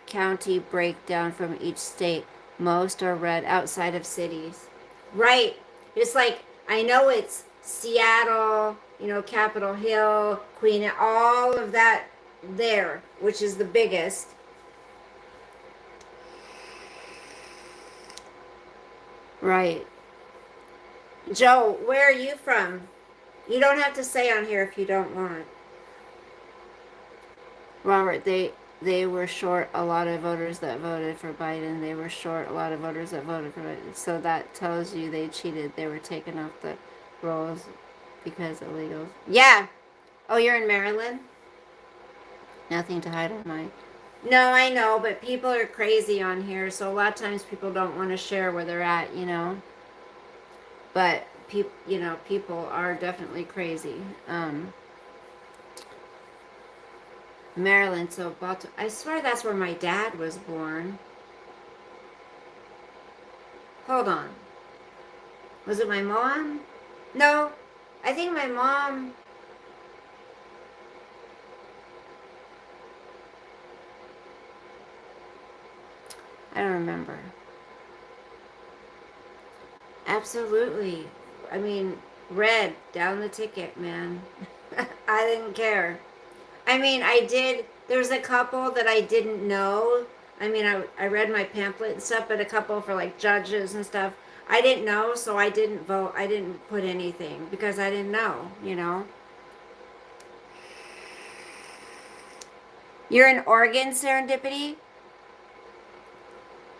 county breakdown from each state, most are red outside of cities. Right. It's like, I know it's Seattle, Capitol Hill, Queen, all of that there, which is the biggest. Right. Joe, where are you from? You don't have to say on here if you don't want. Robert, they were short a lot of voters that voted for Biden. They were short a lot of voters that voted for Biden. So that tells you they cheated. They were taken off the rolls because illegals. Yeah. Oh, you're in Maryland? Nothing to hide on my. No, I know, but people are crazy on here, so a lot of times people don't want to share where they're at. But people are definitely crazy. Maryland, so Baltimore. I swear that's where my dad was born. Hold on. Was it my mom? No, I think my mom. I don't remember. Absolutely. I mean, red down the ticket, man. I didn't care. I mean, I did. There was a couple that I didn't know. I mean, I read my pamphlet and stuff, but a couple for like judges and stuff. I didn't know, so I didn't vote. I didn't put anything because I didn't know. You're in Oregon, Serendipity?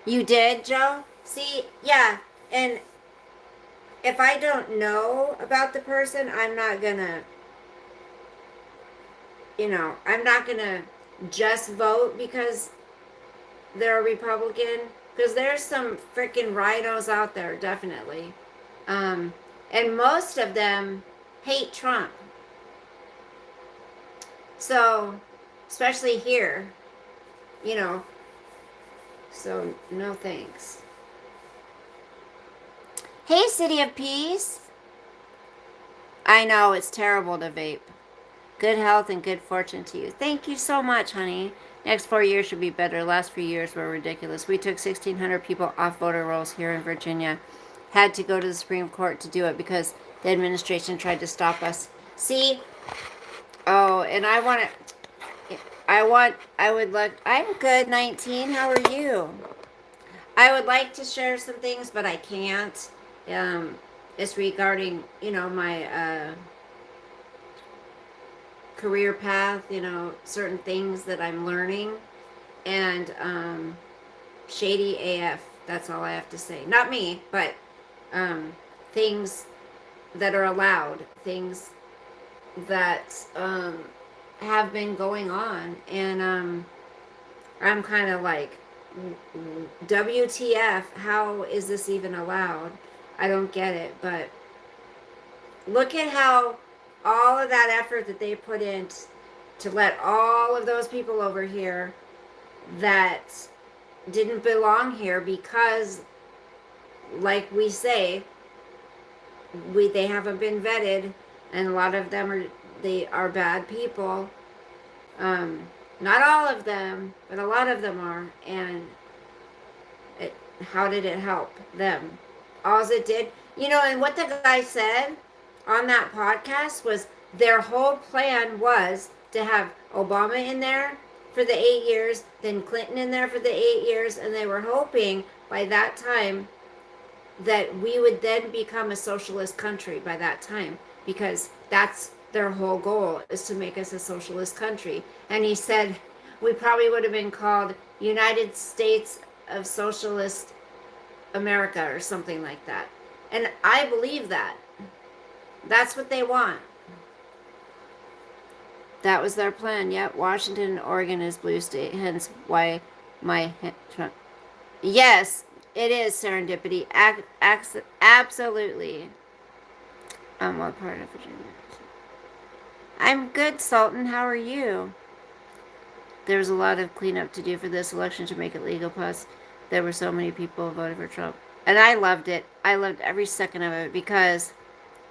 You did, Joe? See, yeah. And if I don't know about the person, I'm not gonna just vote because they're a Republican. Because there's some freaking rhinos out there, definitely. And most of them hate Trump. So, especially here, you know. So, no thanks. Hey, City of Peace. I know, it's terrible to vape. Good health and good fortune to you. Thank you so much, honey. Next 4 years should be better. Last few years were ridiculous. We took 1,600 people off voter rolls here in Virginia. Had to go to the Supreme Court to do it because the administration tried to stop us. See? Oh, and I'm good, 19. How are you? I would like to share some things, but I can't. It's regarding, my career path, certain things that I'm learning, and shady AF. That's all I have to say. Not me, but things that are allowed, things that have been going on, and I'm kind of like, WTF, how is this even allowed? I don't get it, but look at how all of that effort that they put in to let all of those people over here that didn't belong here because, like we say, they haven't been vetted, and a lot of them are bad people. Not all of them, but a lot of them are. And how did it help them? All it did, and what the guy said on that podcast was their whole plan was to have Obama in there for the 8 years, then Clinton in there for the 8 years, and they were hoping by that time that we would then become a socialist country by that time, because that's their whole goal, is to make us a socialist country. And he said we probably would have been called United States of Socialist America or something like that. And I believe that. That's what they want. That was their plan. Yep, Washington and Oregon is blue state, hence why my Trump. Yes, it is serendipity. Absolutely. What part of Virginia? I'm good, Sultan. How are you? There's a lot of cleanup to do for this election to make it legal. Plus, there were so many people who voted for Trump. And I loved it. I loved every second of it, because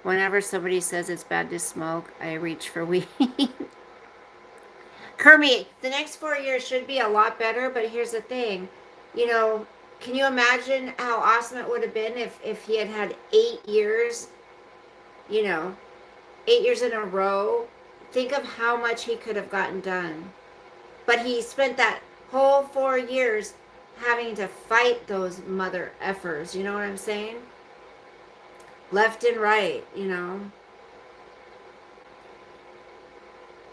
whenever somebody says it's bad to smoke, I reach for weed. Kermit, the next 4 years should be a lot better, but here's the thing. Can you imagine how awesome it would have been if he had had 8 years, 8 years in a row? Think of how much he could have gotten done. But he spent that whole 4 years having to fight those mother effers. You know what I'm saying? Left and right, I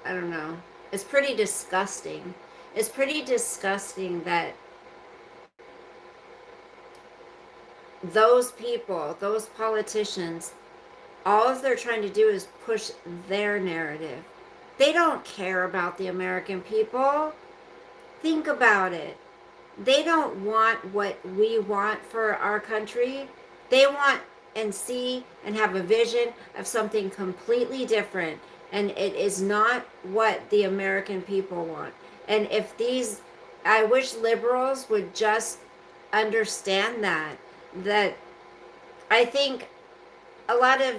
don't know. It's pretty disgusting. It's pretty disgusting that those people, those politicians, all they're trying to do is push their narrative. They don't care about the American people. Think about it. They don't want what we want for our country. They want and see and have a vision of something completely different. And it is not what the American people want. And I wish liberals would just understand that I think a lot of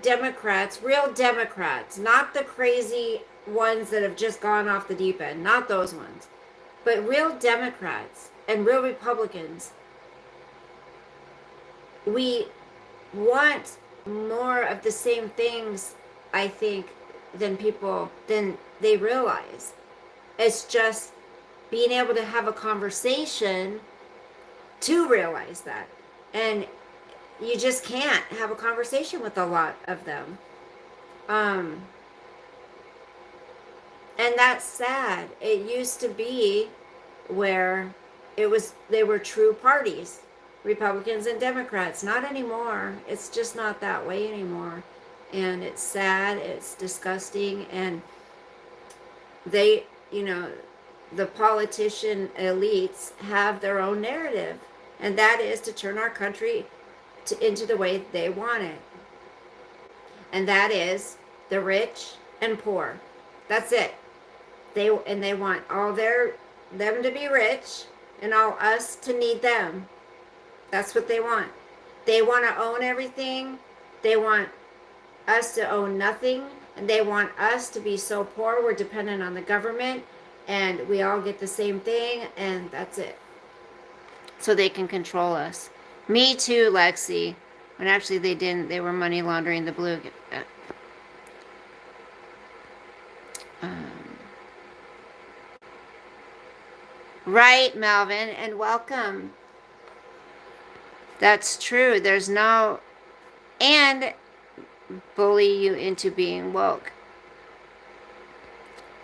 Democrats, real Democrats, not the crazy ones that have just gone off the deep end, not those ones, but real Democrats and real Republicans, we want more of the same things, I think, than they realize. It's just being able to have a conversation to realize that. And you just can't have a conversation with a lot of them. And that's sad. It used to be where they were true parties, Republicans and Democrats. Not anymore. It's just not that way anymore. And it's sad, it's disgusting, and they, the politician elites have their own narrative, and that is to turn our country into the way they want it. And that is the rich and poor. That's it. They want all them to be rich and all us to need them. That's what they want. They want to own everything. They want us to own nothing, and they want us to be so poor we're dependent on the government, and we all get the same thing, and that's it. So they can control us. Me too, Lexi. When actually they didn't. They were money laundering the blue. Right, Melvin, and welcome. That's true. There's no... And bully you into being woke.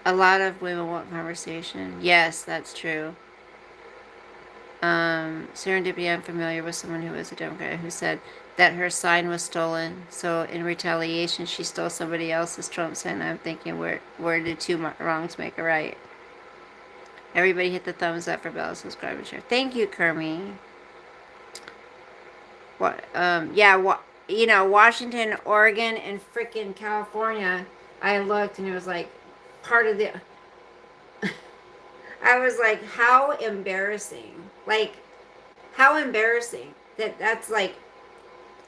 A lot of women want conversation. Yes, that's true. Serendipity, I'm familiar with someone who was a Democrat who said that her sign was stolen. So in retaliation, she stole somebody else's Trump sign. I'm thinking, where did two wrongs make a right? Everybody hit the thumbs up for Bella, subscribe, and share. Thank you, Kermie. Washington, Oregon, and freaking California. I looked and it was like part of the... I was like, how embarrassing. Like, how embarrassing that's like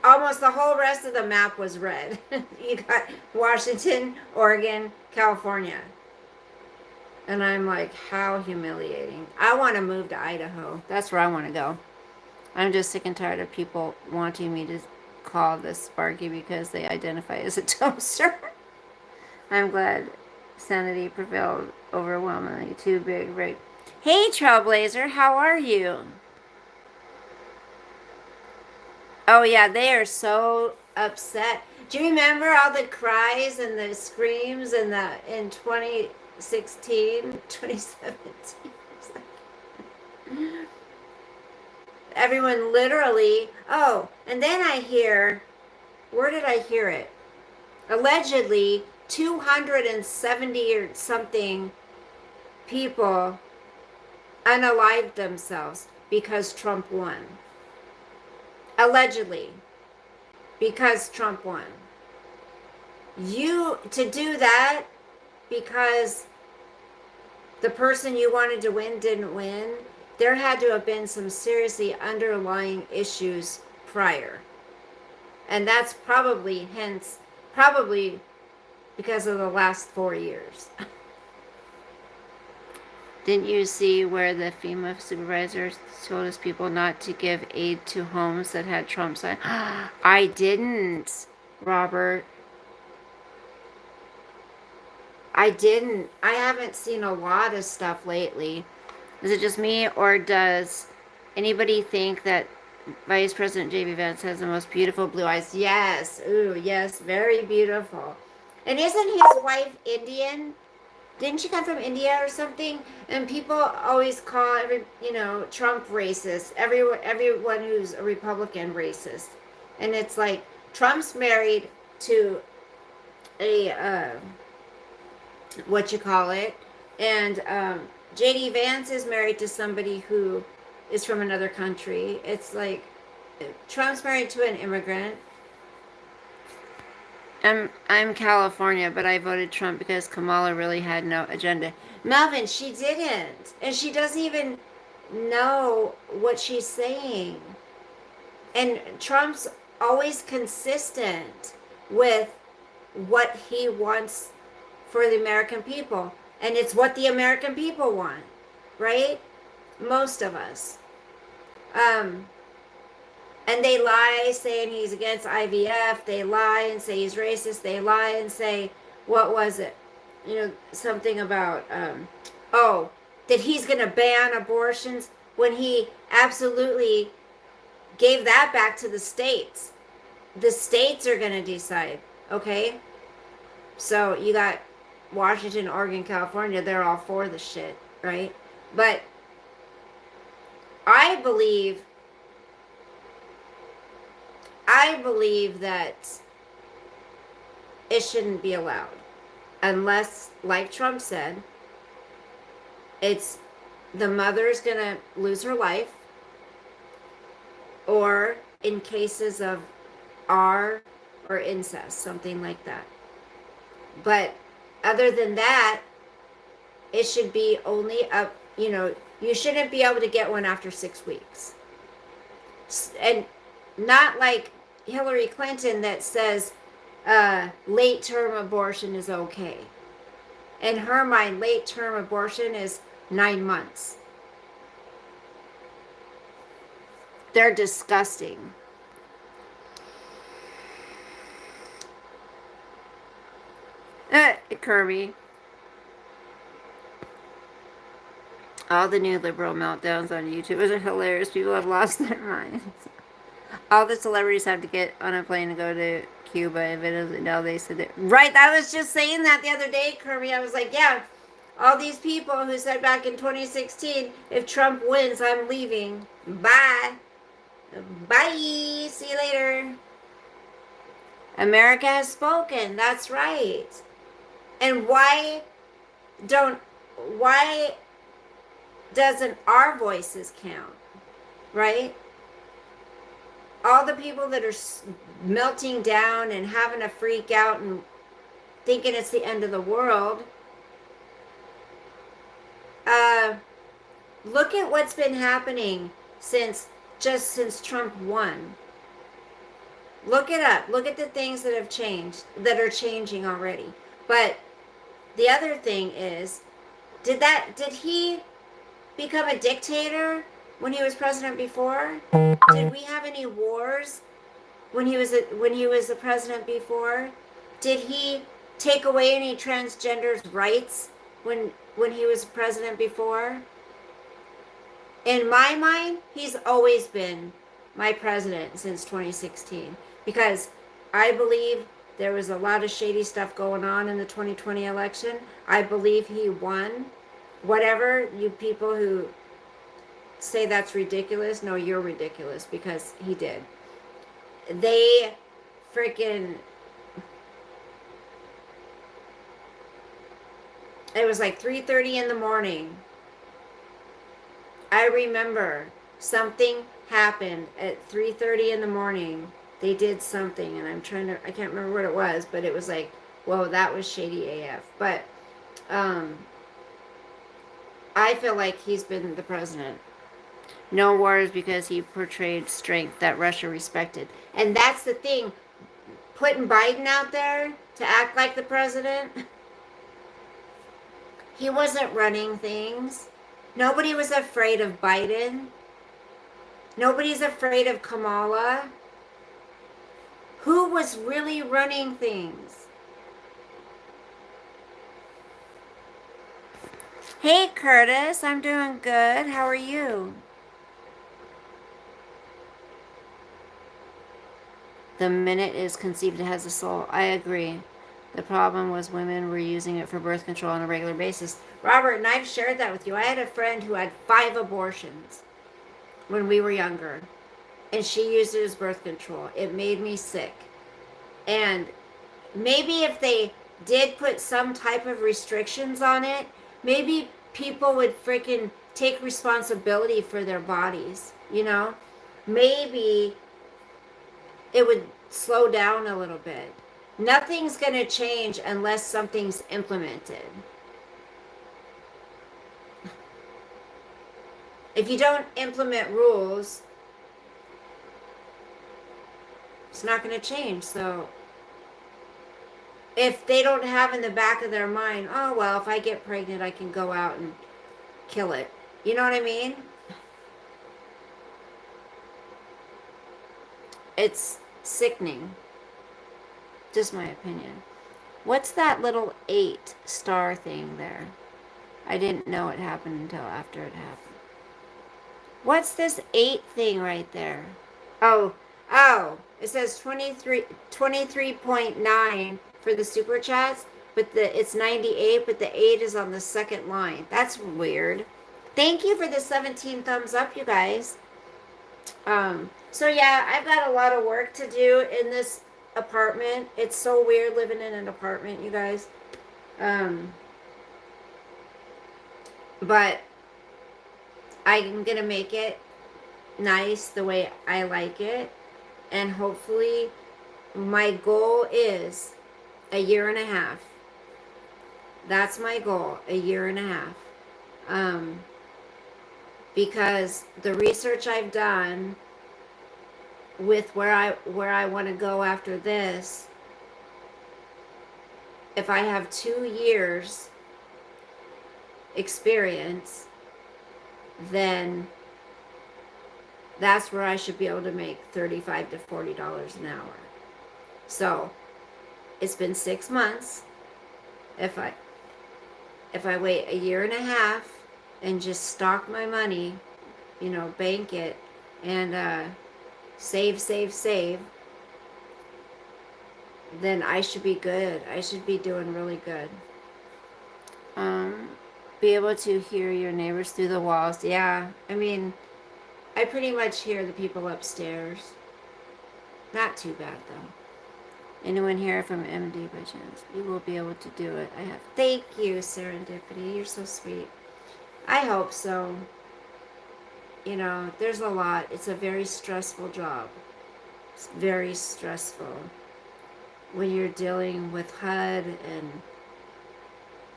almost the whole rest of the map was red. You got Washington, Oregon, California. And I'm like, how humiliating. I want to move to Idaho. That's where I want to go. I'm just sick and tired of people wanting me to call this Sparky because they identify as a toaster. I'm glad sanity prevailed overwhelmingly. Too big, right? Hey, Trailblazer, how are you? Oh, yeah, they are so upset. Do you remember all the cries and the screams in 2016, 2017? Everyone literally, oh, and then I hear, where did I hear it? Allegedly, 270 or something people unalived themselves because Trump won. Allegedly, because Trump won. You, to do that because the person you wanted to win didn't win, there had to have been some seriously underlying issues prior. And that's probably because of the last 4 years. Didn't you see where the FEMA supervisor told his people not to give aid to homes that had Trump sign? I didn't, Robert. I didn't. I haven't seen a lot of stuff lately. Is it just me, or does anybody think that Vice President J.D. Vance has the most beautiful blue eyes? Yes. Ooh, yes. Very beautiful. And isn't his wife Indian? Didn't she come from India or something? And people always call Trump racist. Everyone who's a Republican racist. And it's like Trump's married to a what you call it, and JD Vance is married to somebody who is from another country. It's like Trump's married to an immigrant. I'm California, but I voted Trump because Kamala really had no agenda. Melvin, she didn't, and she doesn't even know what she's saying. And Trump's always consistent with what he wants for the American people. And it's what the American people want, right? Most of us. And they lie saying he's against IVF. They lie and say he's racist. They lie and say, what was it? Something about, that he's going to ban abortions when he absolutely gave that back to the states. The states are going to decide, okay? So you got Washington, Oregon, California, they're all for the shit, right? But I believe that it shouldn't be allowed unless, like Trump said, it's the mother's gonna lose her life, or in cases of R or incest, something like that. But other than that, it should be only up, you shouldn't be able to get one after 6 weeks. And not like Hillary Clinton that says late term abortion is okay. In her mind, late term abortion is 9 months. They're disgusting. Kirby. All the new liberal meltdowns on YouTube are hilarious. People have lost their minds. All the celebrities have to get on a plane to go to Cuba. If it isn't now, they said it. Right, I was just saying that the other day, Kirby. I was like, yeah, all these people who said back in 2016, if Trump wins, I'm leaving. Bye. Bye. See you later. America has spoken. That's right. And why doesn't our voices count? Right? All the people that are melting down and having a freak out and thinking it's the end of the world. Look at what's been happening since Trump won. Look it up. Look at the things that have changed, that are changing already. But the other thing is, did he become a dictator when he was president before? Did we have any wars when he was the president before? Did he take away any transgenders' rights when he was president before? In my mind, he's always been my president since 2016 because I believe there was a lot of shady stuff going on in the 2020 election. I believe he won. Whatever you people who say that's ridiculous, no, you're ridiculous because he did. They freaking, it was like 3:30 in the morning. I remember something happened at 3:30 in the morning. They did something, and I can't remember what it was, but it was like, whoa, that was shady AF. But I feel like he's been the president. No wars because he portrayed strength that Russia respected. And that's the thing, putting Biden out there to act like the president, he wasn't running things. Nobody was afraid of Biden. Nobody's afraid of Kamala. Who was really running things? Hey, Curtis, I'm doing good. How are you? The minute it is conceived, it has a soul. I agree. The problem was women were using it for birth control on a regular basis. Robert, and I've shared that with you. I had a friend who had 5 abortions when we were younger, and she used it as birth control. It made me sick. And maybe if they did put some type of restrictions on it, maybe people would freaking take responsibility for their bodies, you know? Maybe it would slow down a little bit. Nothing's going to change unless something's implemented. If you don't implement rules, it's not going to change. So if they don't have in the back of their mind, oh, well, if I get pregnant, I can go out and kill it. You know what I mean? It's sickening. Just my opinion. What's that little 8-star thing there? I didn't know it happened until after it happened. What's this 8 thing right there? Oh, it says 23.9 for the super chats, but it's 98, but the 8 is on the second line. That's weird. Thank you for the 17 thumbs up, you guys. So yeah, I've got a lot of work to do in this apartment. It's so weird living in an apartment, you guys. But I'm gonna make it nice the way I like it, and hopefully my goal is a year and a half. That's my goal, a year and a half. Because the research I've done with where I want to go after this, if I have 2 years experience, then that's where I should be able to make $35 to $40 an hour. So it's been 6 months. If I wait a year and a half and just stock my money, you know, bank it, and save, then I should be good. I should be doing really good. Be able to hear your neighbors through the walls. Yeah, I mean, I pretty much hear the people upstairs. Not too bad, though. Anyone here from MD by chance? You will be able to do it. I have. Thank you, Serendipity. You're so sweet. I hope so. You know, there's a lot. It's a very stressful job. It's very stressful. When you're dealing with HUD and,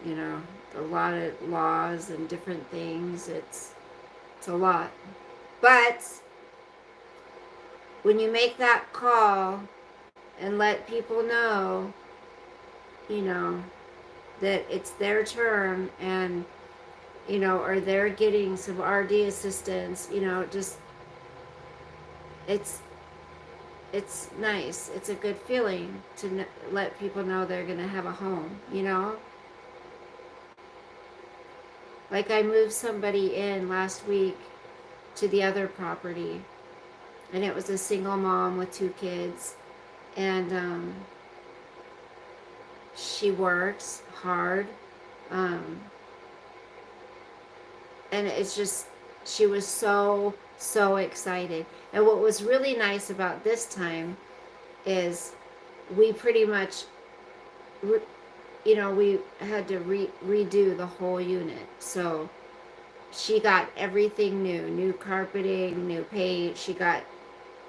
you know, a lot of laws and different things, it's a lot. But when you make that call and let people know, you know, that it's their turn, and or they're getting some RD assistance, just it's it's nice. It's a good feeling to let people know they're going to have a home. Like I moved somebody in last week to the other property, and it was a single mom with 2 kids, and she works hard, um, and it's just, she was so excited. And what was really nice about this time is we pretty much, we had to redo the whole unit. So she got everything new carpeting, new paint. She got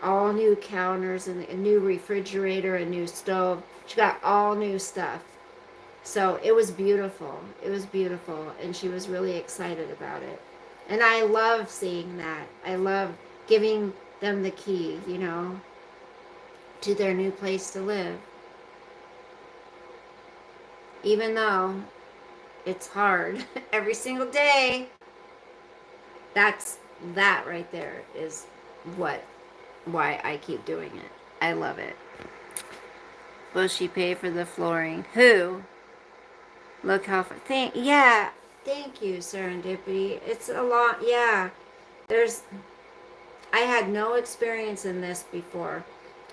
all new counters and a new refrigerator, a new stove. She got all new stuff. So it was beautiful. It was beautiful. And she was really excited about it. And I love seeing that. I love giving them the key, to their new place to live. Even though it's hard every single day. That right there is why I keep doing it. I love it. Will she pay for the flooring? Who? Look how far. Thank you, Serendipity. It's a lot. Yeah. I had no experience in this before.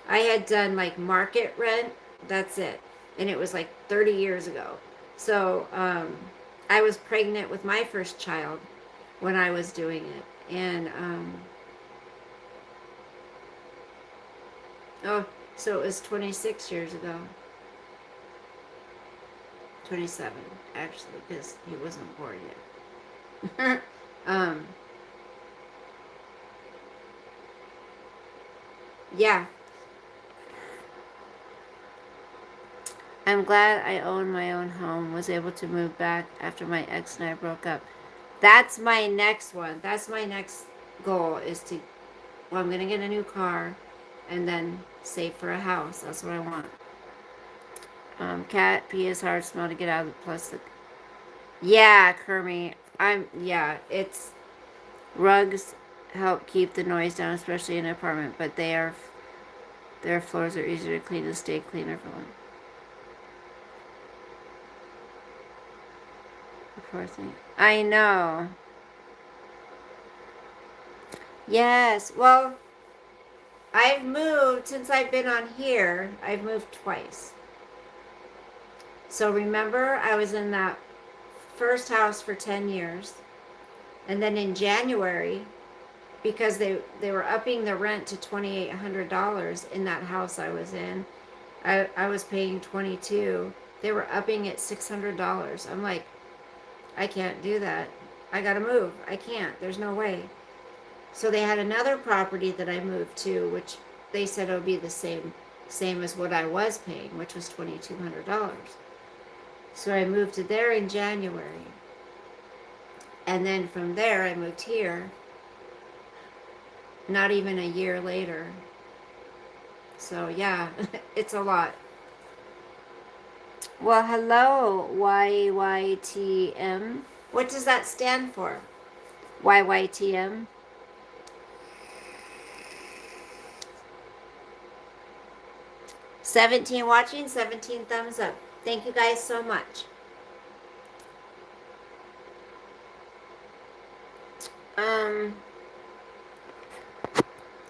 I had done like market rent. That's it. And it was like 30 years ago. So, I was pregnant with my first child when I was doing it. And, so it was 26 years ago. 27, actually, because he wasn't born yet. Yeah. I'm glad I own my own home, was able to move back after my ex and I broke up. That's my next one. That's my next goal is I'm going to get a new car and then save for a house. That's what I want. Cat pee is hard smell to get out of the plastic. Yeah, Kermie. It's rugs help keep the noise down, especially in an apartment, but their floors are easier to clean and stay clean, everyone. Poor thing. I know. Yes. Well, I've moved since I've been on here. I've moved twice. So remember, I was in that first house for 10 years. And then in January, because they were upping the rent to $2,800 in that house I was in, I was paying $22. They were upping it $600. I'm like, I can't do that. I gotta move. I can't. There's no way. So they had another property that I moved to, which they said it would be the same as what I was paying, which was $2,200. So I moved to there in January. And then from there I moved here, not even a year later. So yeah, it's a lot. Well, hello, YYTM. What does that stand for? YYTM? $17 watching, 17 thumbs up. Thank you guys so much.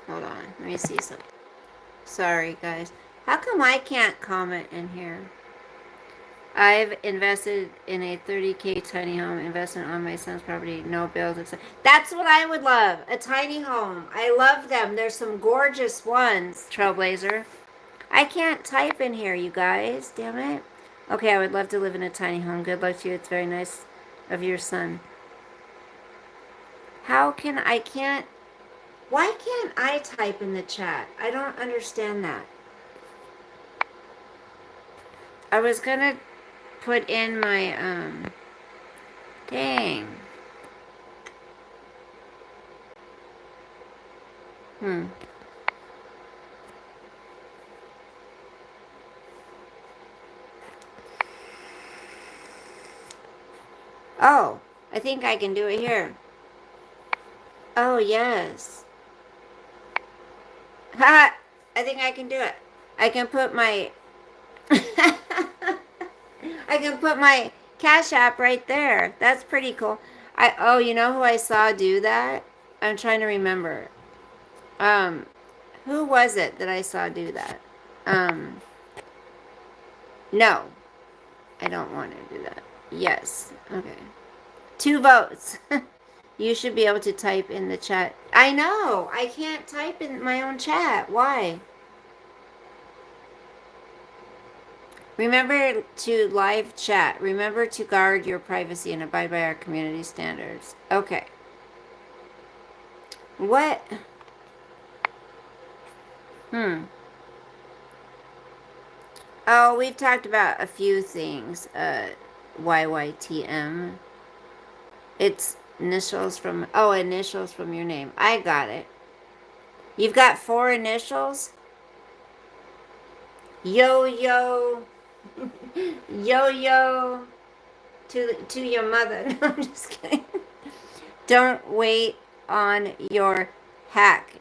Hold on. Let me see something. Sorry, guys. How come I can't comment in here? I've invested in a 30K tiny home investment on my son's property. No bills, etc. That's what I would love. A tiny home. I love them. There's some gorgeous ones, Trailblazer. I can't type in here, you guys. Damn it. Okay, I would love to live in a tiny home. Good luck to you. It's very nice of your son. Why can't I type in the chat? I don't understand that. I was gonna put in my, dang. Oh, I think I can do it here. Oh, yes. Ha! I think I can do it. I can put my I can put my Cash App right there. That's pretty cool. You know who I saw do that? I'm trying to remember. Um who was it that I saw do that? Um no. I don't want to do that. Yes. Okay. 2 votes. You should be able to type in the chat. I know. I can't type in my own chat. Why? Remember to live chat. Remember to guard your privacy and abide by our community standards. Okay. What? Oh, we've talked about a few things. YYTM. It's initials from your name. I got it. You've got 4 initials? Yo yo. Yo yo to your mother. No, I'm just kidding. Don't wait on your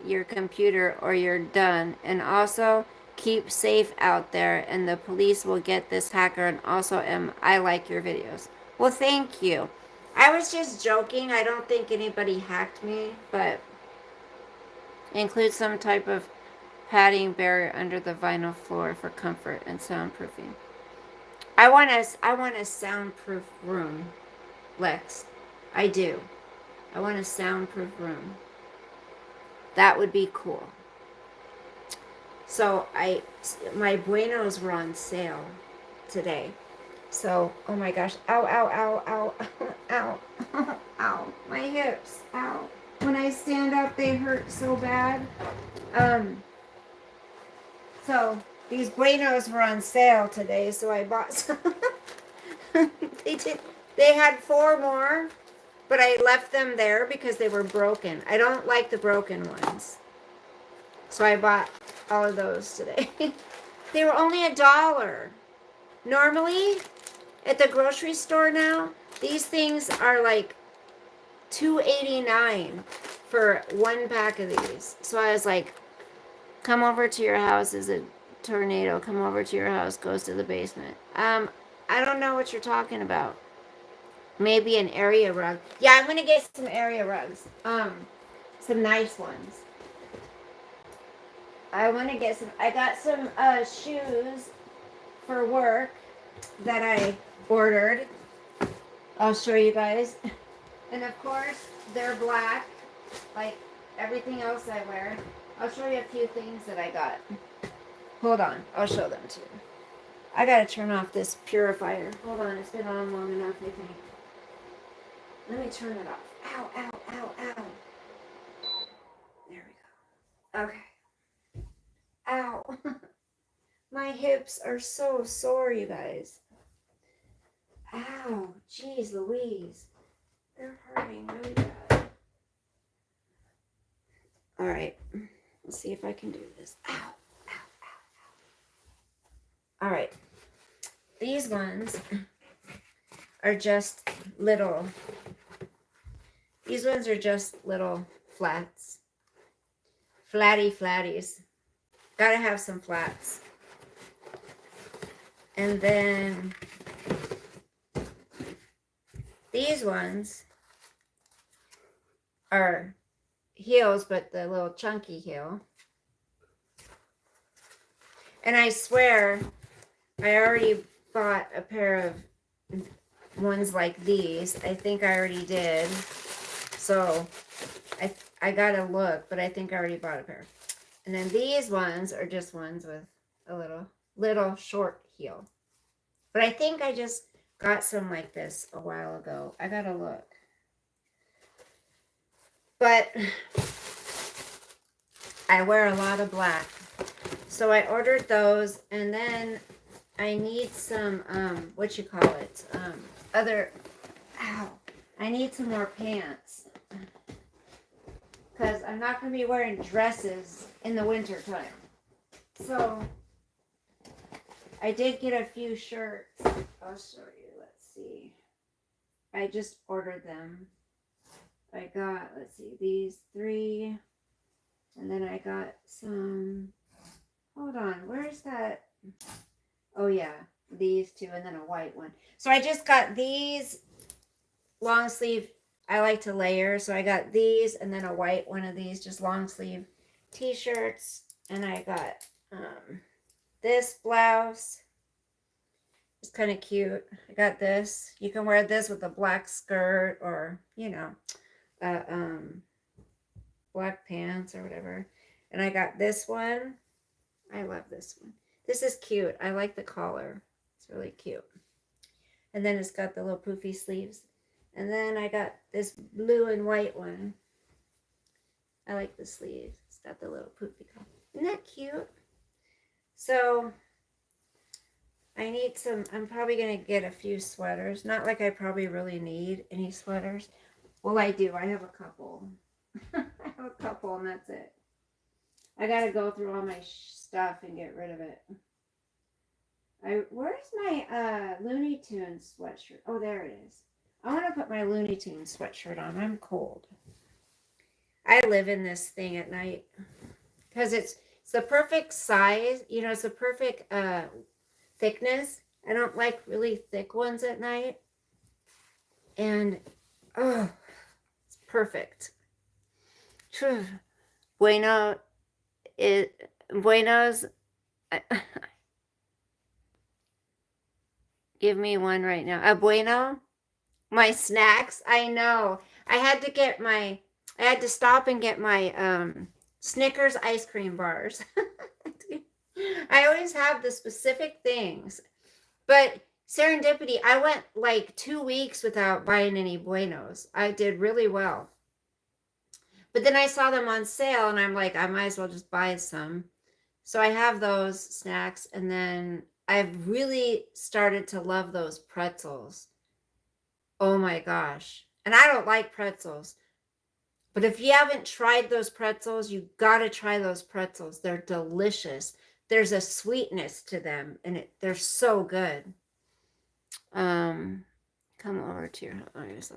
your computer, or you're done. And also keep safe out there, and the police will get this hacker. And also, I like your videos. Well, thank you. I was just joking. I don't think anybody hacked me, but include some type of padding barrier under the vinyl floor for comfort and soundproofing. I want a soundproof room, Lex. I do. I want a soundproof room. That would be cool. So my Buenos were on sale today. So, oh my gosh. Ow, ow, ow, ow, ow, ow, ow. My hips, ow. When I stand up, they hurt so bad. So these Buenos were on sale today, so I bought some. They had 4 more, but I left them there because they were broken. I don't like the broken ones. So I bought all of those today. They were only $1. Normally, at the grocery store now, these things are like $2.89 for 1 pack of these. So I was like, come over to your house, is a tornado. Come over to your house, goes to the basement. I don't know what you're talking about. Maybe an area rug. Yeah, I'm gonna get some area rugs. Some nice ones. I want to get some. I got some shoes for work that I ordered. I'll show you guys. And of course, they're black, like everything else I wear. I'll show you a few things that I got. Hold on, I'll show them to you. I gotta turn off this purifier. Hold on, it's been on long enough, I think. Let me turn it off. Ow, ow, ow, ow. There we go. Okay. Ow. My hips are so sore, you guys. Ow. Jeez Louise. They're hurting really bad. All right. Let's see if I can do this. Ow. Ow, ow, ow. All right. These ones are just little. These ones are just little flats. Flatties. Gotta have some flats. And then these ones are heels, but the little chunky heel. And I swear, I already bought a pair of ones like these. I think I already did. So I gotta look, but I think I already bought a pair. And then these ones are just ones with a little short heel. But I think I just got some like this a while ago. I gotta look. But I wear a lot of black. So I ordered those, and then I need some, I need some more pants. Because I'm not going to be wearing dresses in the winter time. So I did get a few shirts. I'll show you. Let's see. I I just ordered them. I got, let's see, these 3. And then I got some, hold on, where's that? Oh yeah, these 2 and then a white one. So I just got these long sleeve. I like to layer. So I got these and then a white one of these, just long sleeve t-shirts. And I got this blouse. It's kind of cute. I got this. You can wear this with a black skirt or, you know, black pants or whatever. And I got this one. I love this one. This is cute. I like the collar. It's really cute. And then it's got the little poofy sleeves. And then I got this blue and white one. I like the sleeves. It's got the little poofy collar. Isn't that cute? So I need some, I'm probably going to get a few sweaters. Not like I probably really need any sweaters. Well, I do. I have a couple. I have a couple and that's it. I got to go through all my stuff and get rid of it. Where's my Looney Tunes sweatshirt? Oh, there it is. I want to put my Looney Tunes sweatshirt on. I'm cold. I live in this thing at night because it's the perfect size. You know, it's the perfect thickness. I don't like really thick ones at night. And, oh, it's perfect. Buenos. Give me one right now. A bueno. My snacks. I know. I had to stop and get my Snickers ice cream bars. I always have the specific things. But serendipity, I went like 2 weeks without buying any buenos. I did really well. But then I saw them on sale and I'm like, I might as well just buy some. So I have those snacks, and then I've really started to love those pretzels. Oh my gosh. And I don't like pretzels. But if you haven't tried those pretzels, you got to try those pretzels. They're delicious. There's a sweetness to them, and they're so good. Come over to your house.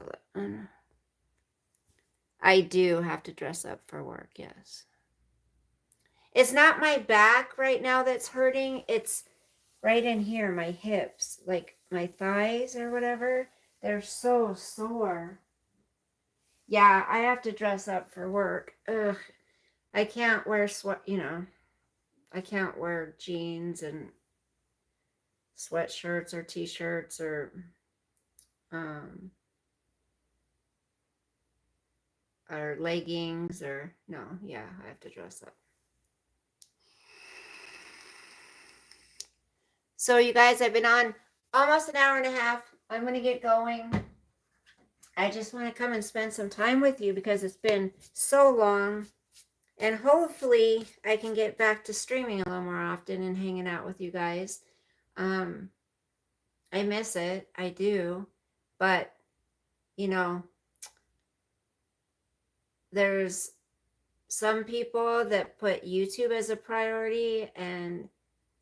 I do have to dress up for work, yes. It's not my back right now that's hurting. It's right in here, my hips, like my thighs or whatever. They're so sore. Yeah, I have to dress up for work. Ugh. I can't wear I can't wear jeans and sweatshirts or t-shirts or leggings or no, yeah, I have to dress up. So you guys, I've been on almost an hour and a half. I'm going to get going. I just want to come and spend some time with you because it's been so long. And hopefully I can get back to streaming a little more often and hanging out with you guys. I miss it. I do. But, you know, there's some people that put YouTube as a priority, and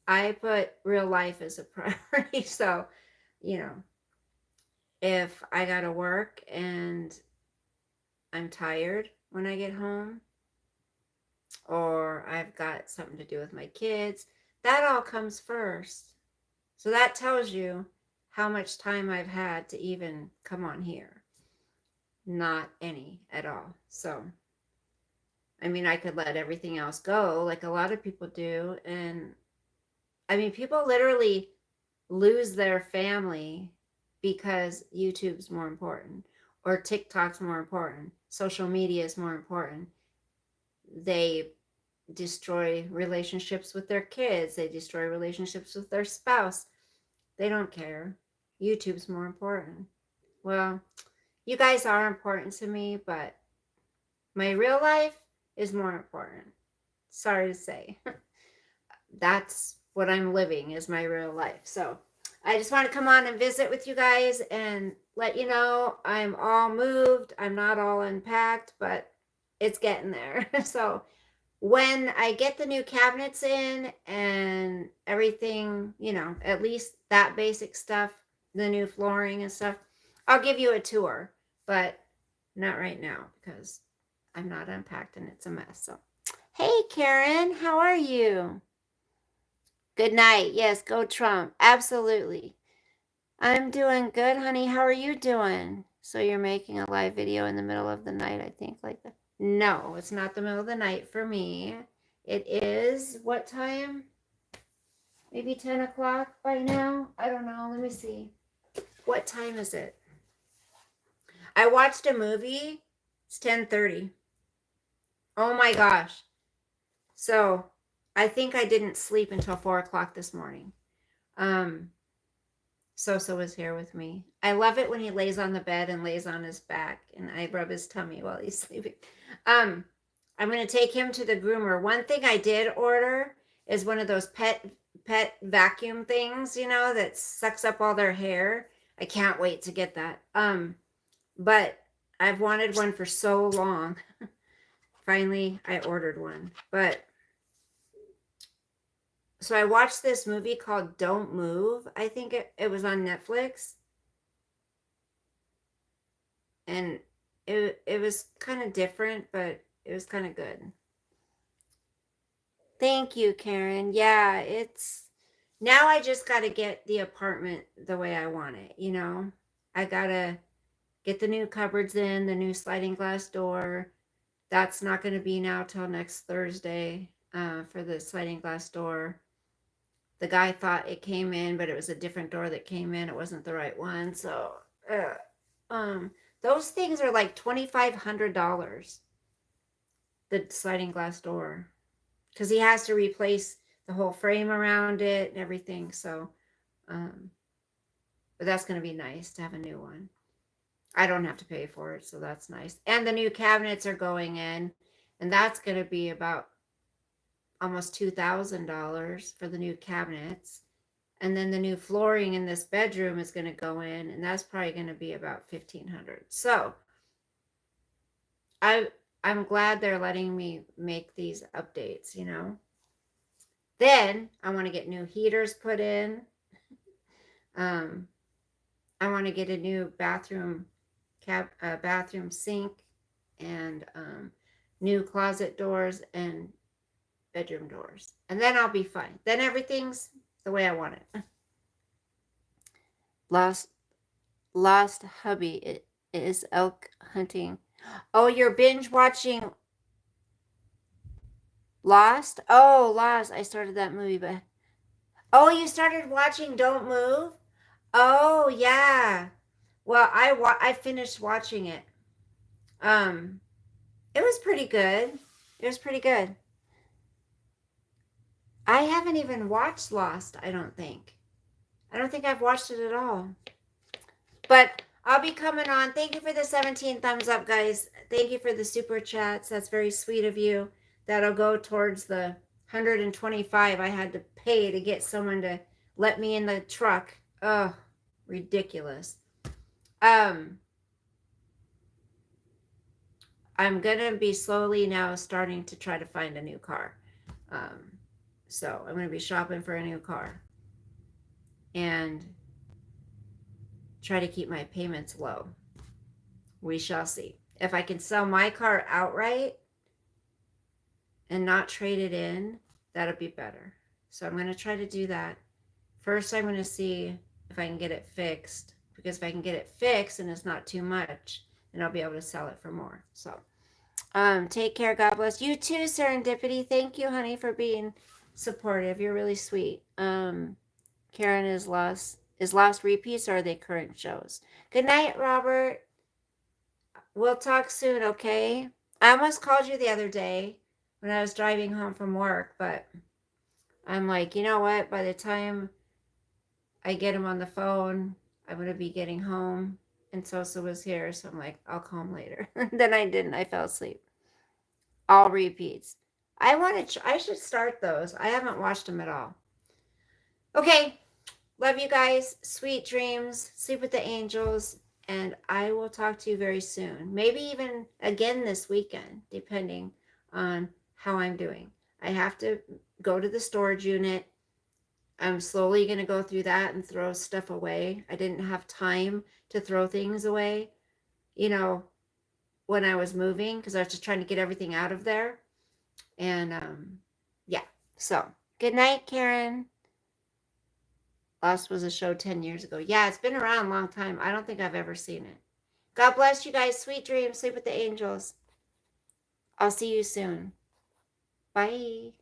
I put real life as a priority. So, you know, if I got to work and I'm tired when I get home, or I've got something to do with my kids, that all comes first. So that tells you how much time I've had to even come on here. Not any at all. So, I mean, I could let everything else go like a lot of people do. And I mean, people literally lose their family because YouTube's more important, or TikTok's more important, social media is more important. They destroy relationships with their kids. They destroy relationships with their spouse. They don't care. YouTube's more important. Well, you guys are important to me, but my real life is more important. Sorry to say. That's what I'm living, is my real life. So I just want to come on and visit with you guys and let you know I'm all moved. I'm not all unpacked, but it's getting there. So when I get the new cabinets in and everything, you know, at least that basic stuff, the new flooring and stuff, I'll give you a tour, but not right now because I'm not unpacked and it's a mess. So, hey, Karen, how are you? Good night. Yes, go Trump. Absolutely. I'm doing good, honey. How are you doing? So you're making a live video in the middle of the night, I think, like that. No, it's not the middle of the night for me. It is what time? Maybe 10 o'clock by now? I don't know. Let me see. What time is it? I watched a movie. It's 10:30. Oh my gosh. So I think I didn't sleep until 4 o'clock this morning. Sosa was here with me. I love it when he lays on the bed and lays on his back and I rub his tummy while he's sleeping. I'm going to take him to the groomer. One thing I did order is one of those pet vacuum things, you know, that sucks up all their hair. I can't wait to get that. But I've wanted one for so long. Finally, I ordered one. But so I watched this movie called Don't Move. I think it was on Netflix. And it was kind of different, but it was kind of good. Thank you, Karen. Yeah, it's now I just got to get the apartment the way I want it, you know? I got to get the new cupboards in, the new sliding glass door. That's not going to be now till next Thursday for the sliding glass door. The guy thought it came in, but it was a different door that came in. It wasn't the right one. So, those things are like $2,500. The sliding glass door, because he has to replace the whole frame around it and everything. So, but that's going to be nice to have a new one. I don't have to pay for it, so that's nice. And the new cabinets are going in, and that's going to be about almost $2,000 for the new cabinets. And then the new flooring in this bedroom is going to go in, and that's probably going to be about $1,500. So I'm glad they're letting me make these updates, you know. Then I want to get new heaters put in. I want to get a new bathroom sink and new closet doors and bedroom doors. And then I'll be fine. Then everything's the way I want it. Lost hubby. It is elk hunting. Oh, you're binge watching Lost? Oh, Lost. I started that movie, but oh, you started watching Don't Move? Oh, yeah. Well, I finished watching it. It was pretty good. It was pretty good. I haven't even watched Lost, I don't think. I don't think I've watched it at all. But I'll be coming on. Thank you for the 17 thumbs up, guys. Thank you for the super chats. That's very sweet of you. That'll go towards the 125 I had to pay to get someone to let me in the truck. Oh, ridiculous. I'm going to be slowly now starting to try to find a new car. So I'm going to be shopping for a new car and try to keep my payments low. We shall see. If I can sell my car outright and not trade it in, that'll be better. So I'm going to try to do that. First, I'm going to see if I can get it fixed, because if I can get it fixed and it's not too much, then I'll be able to sell it for more. So take care. God bless you too, Serendipity. Thank you, honey, for being supportive. You're really sweet. Karen is lost repeats, or are they current shows? Good night, Robert. We'll talk soon, okay? I almost called you the other day when I was driving home from work, but I'm like, you know what? By the time I get him on the phone, I'm going to be getting home. And Sosa was here, so I'm like, I'll call him later. Then I didn't. I fell asleep. All repeats. I should start those. I haven't watched them at all. Okay. Love you guys. Sweet dreams. Sleep with the angels. And I will talk to you very soon. Maybe even again this weekend, depending on how I'm doing. I have to go to the storage unit. I'm slowly going to go through that and throw stuff away. I didn't have time to throw things away, you know, when I was moving, because I was just trying to get everything out of there. And yeah, so good night, Karen. Lost was a show 10 years ago. Yeah, it's been around a long time. I don't think I've ever seen it. God bless you guys. Sweet dreams. Sleep with the angels. I'll see you soon. Bye.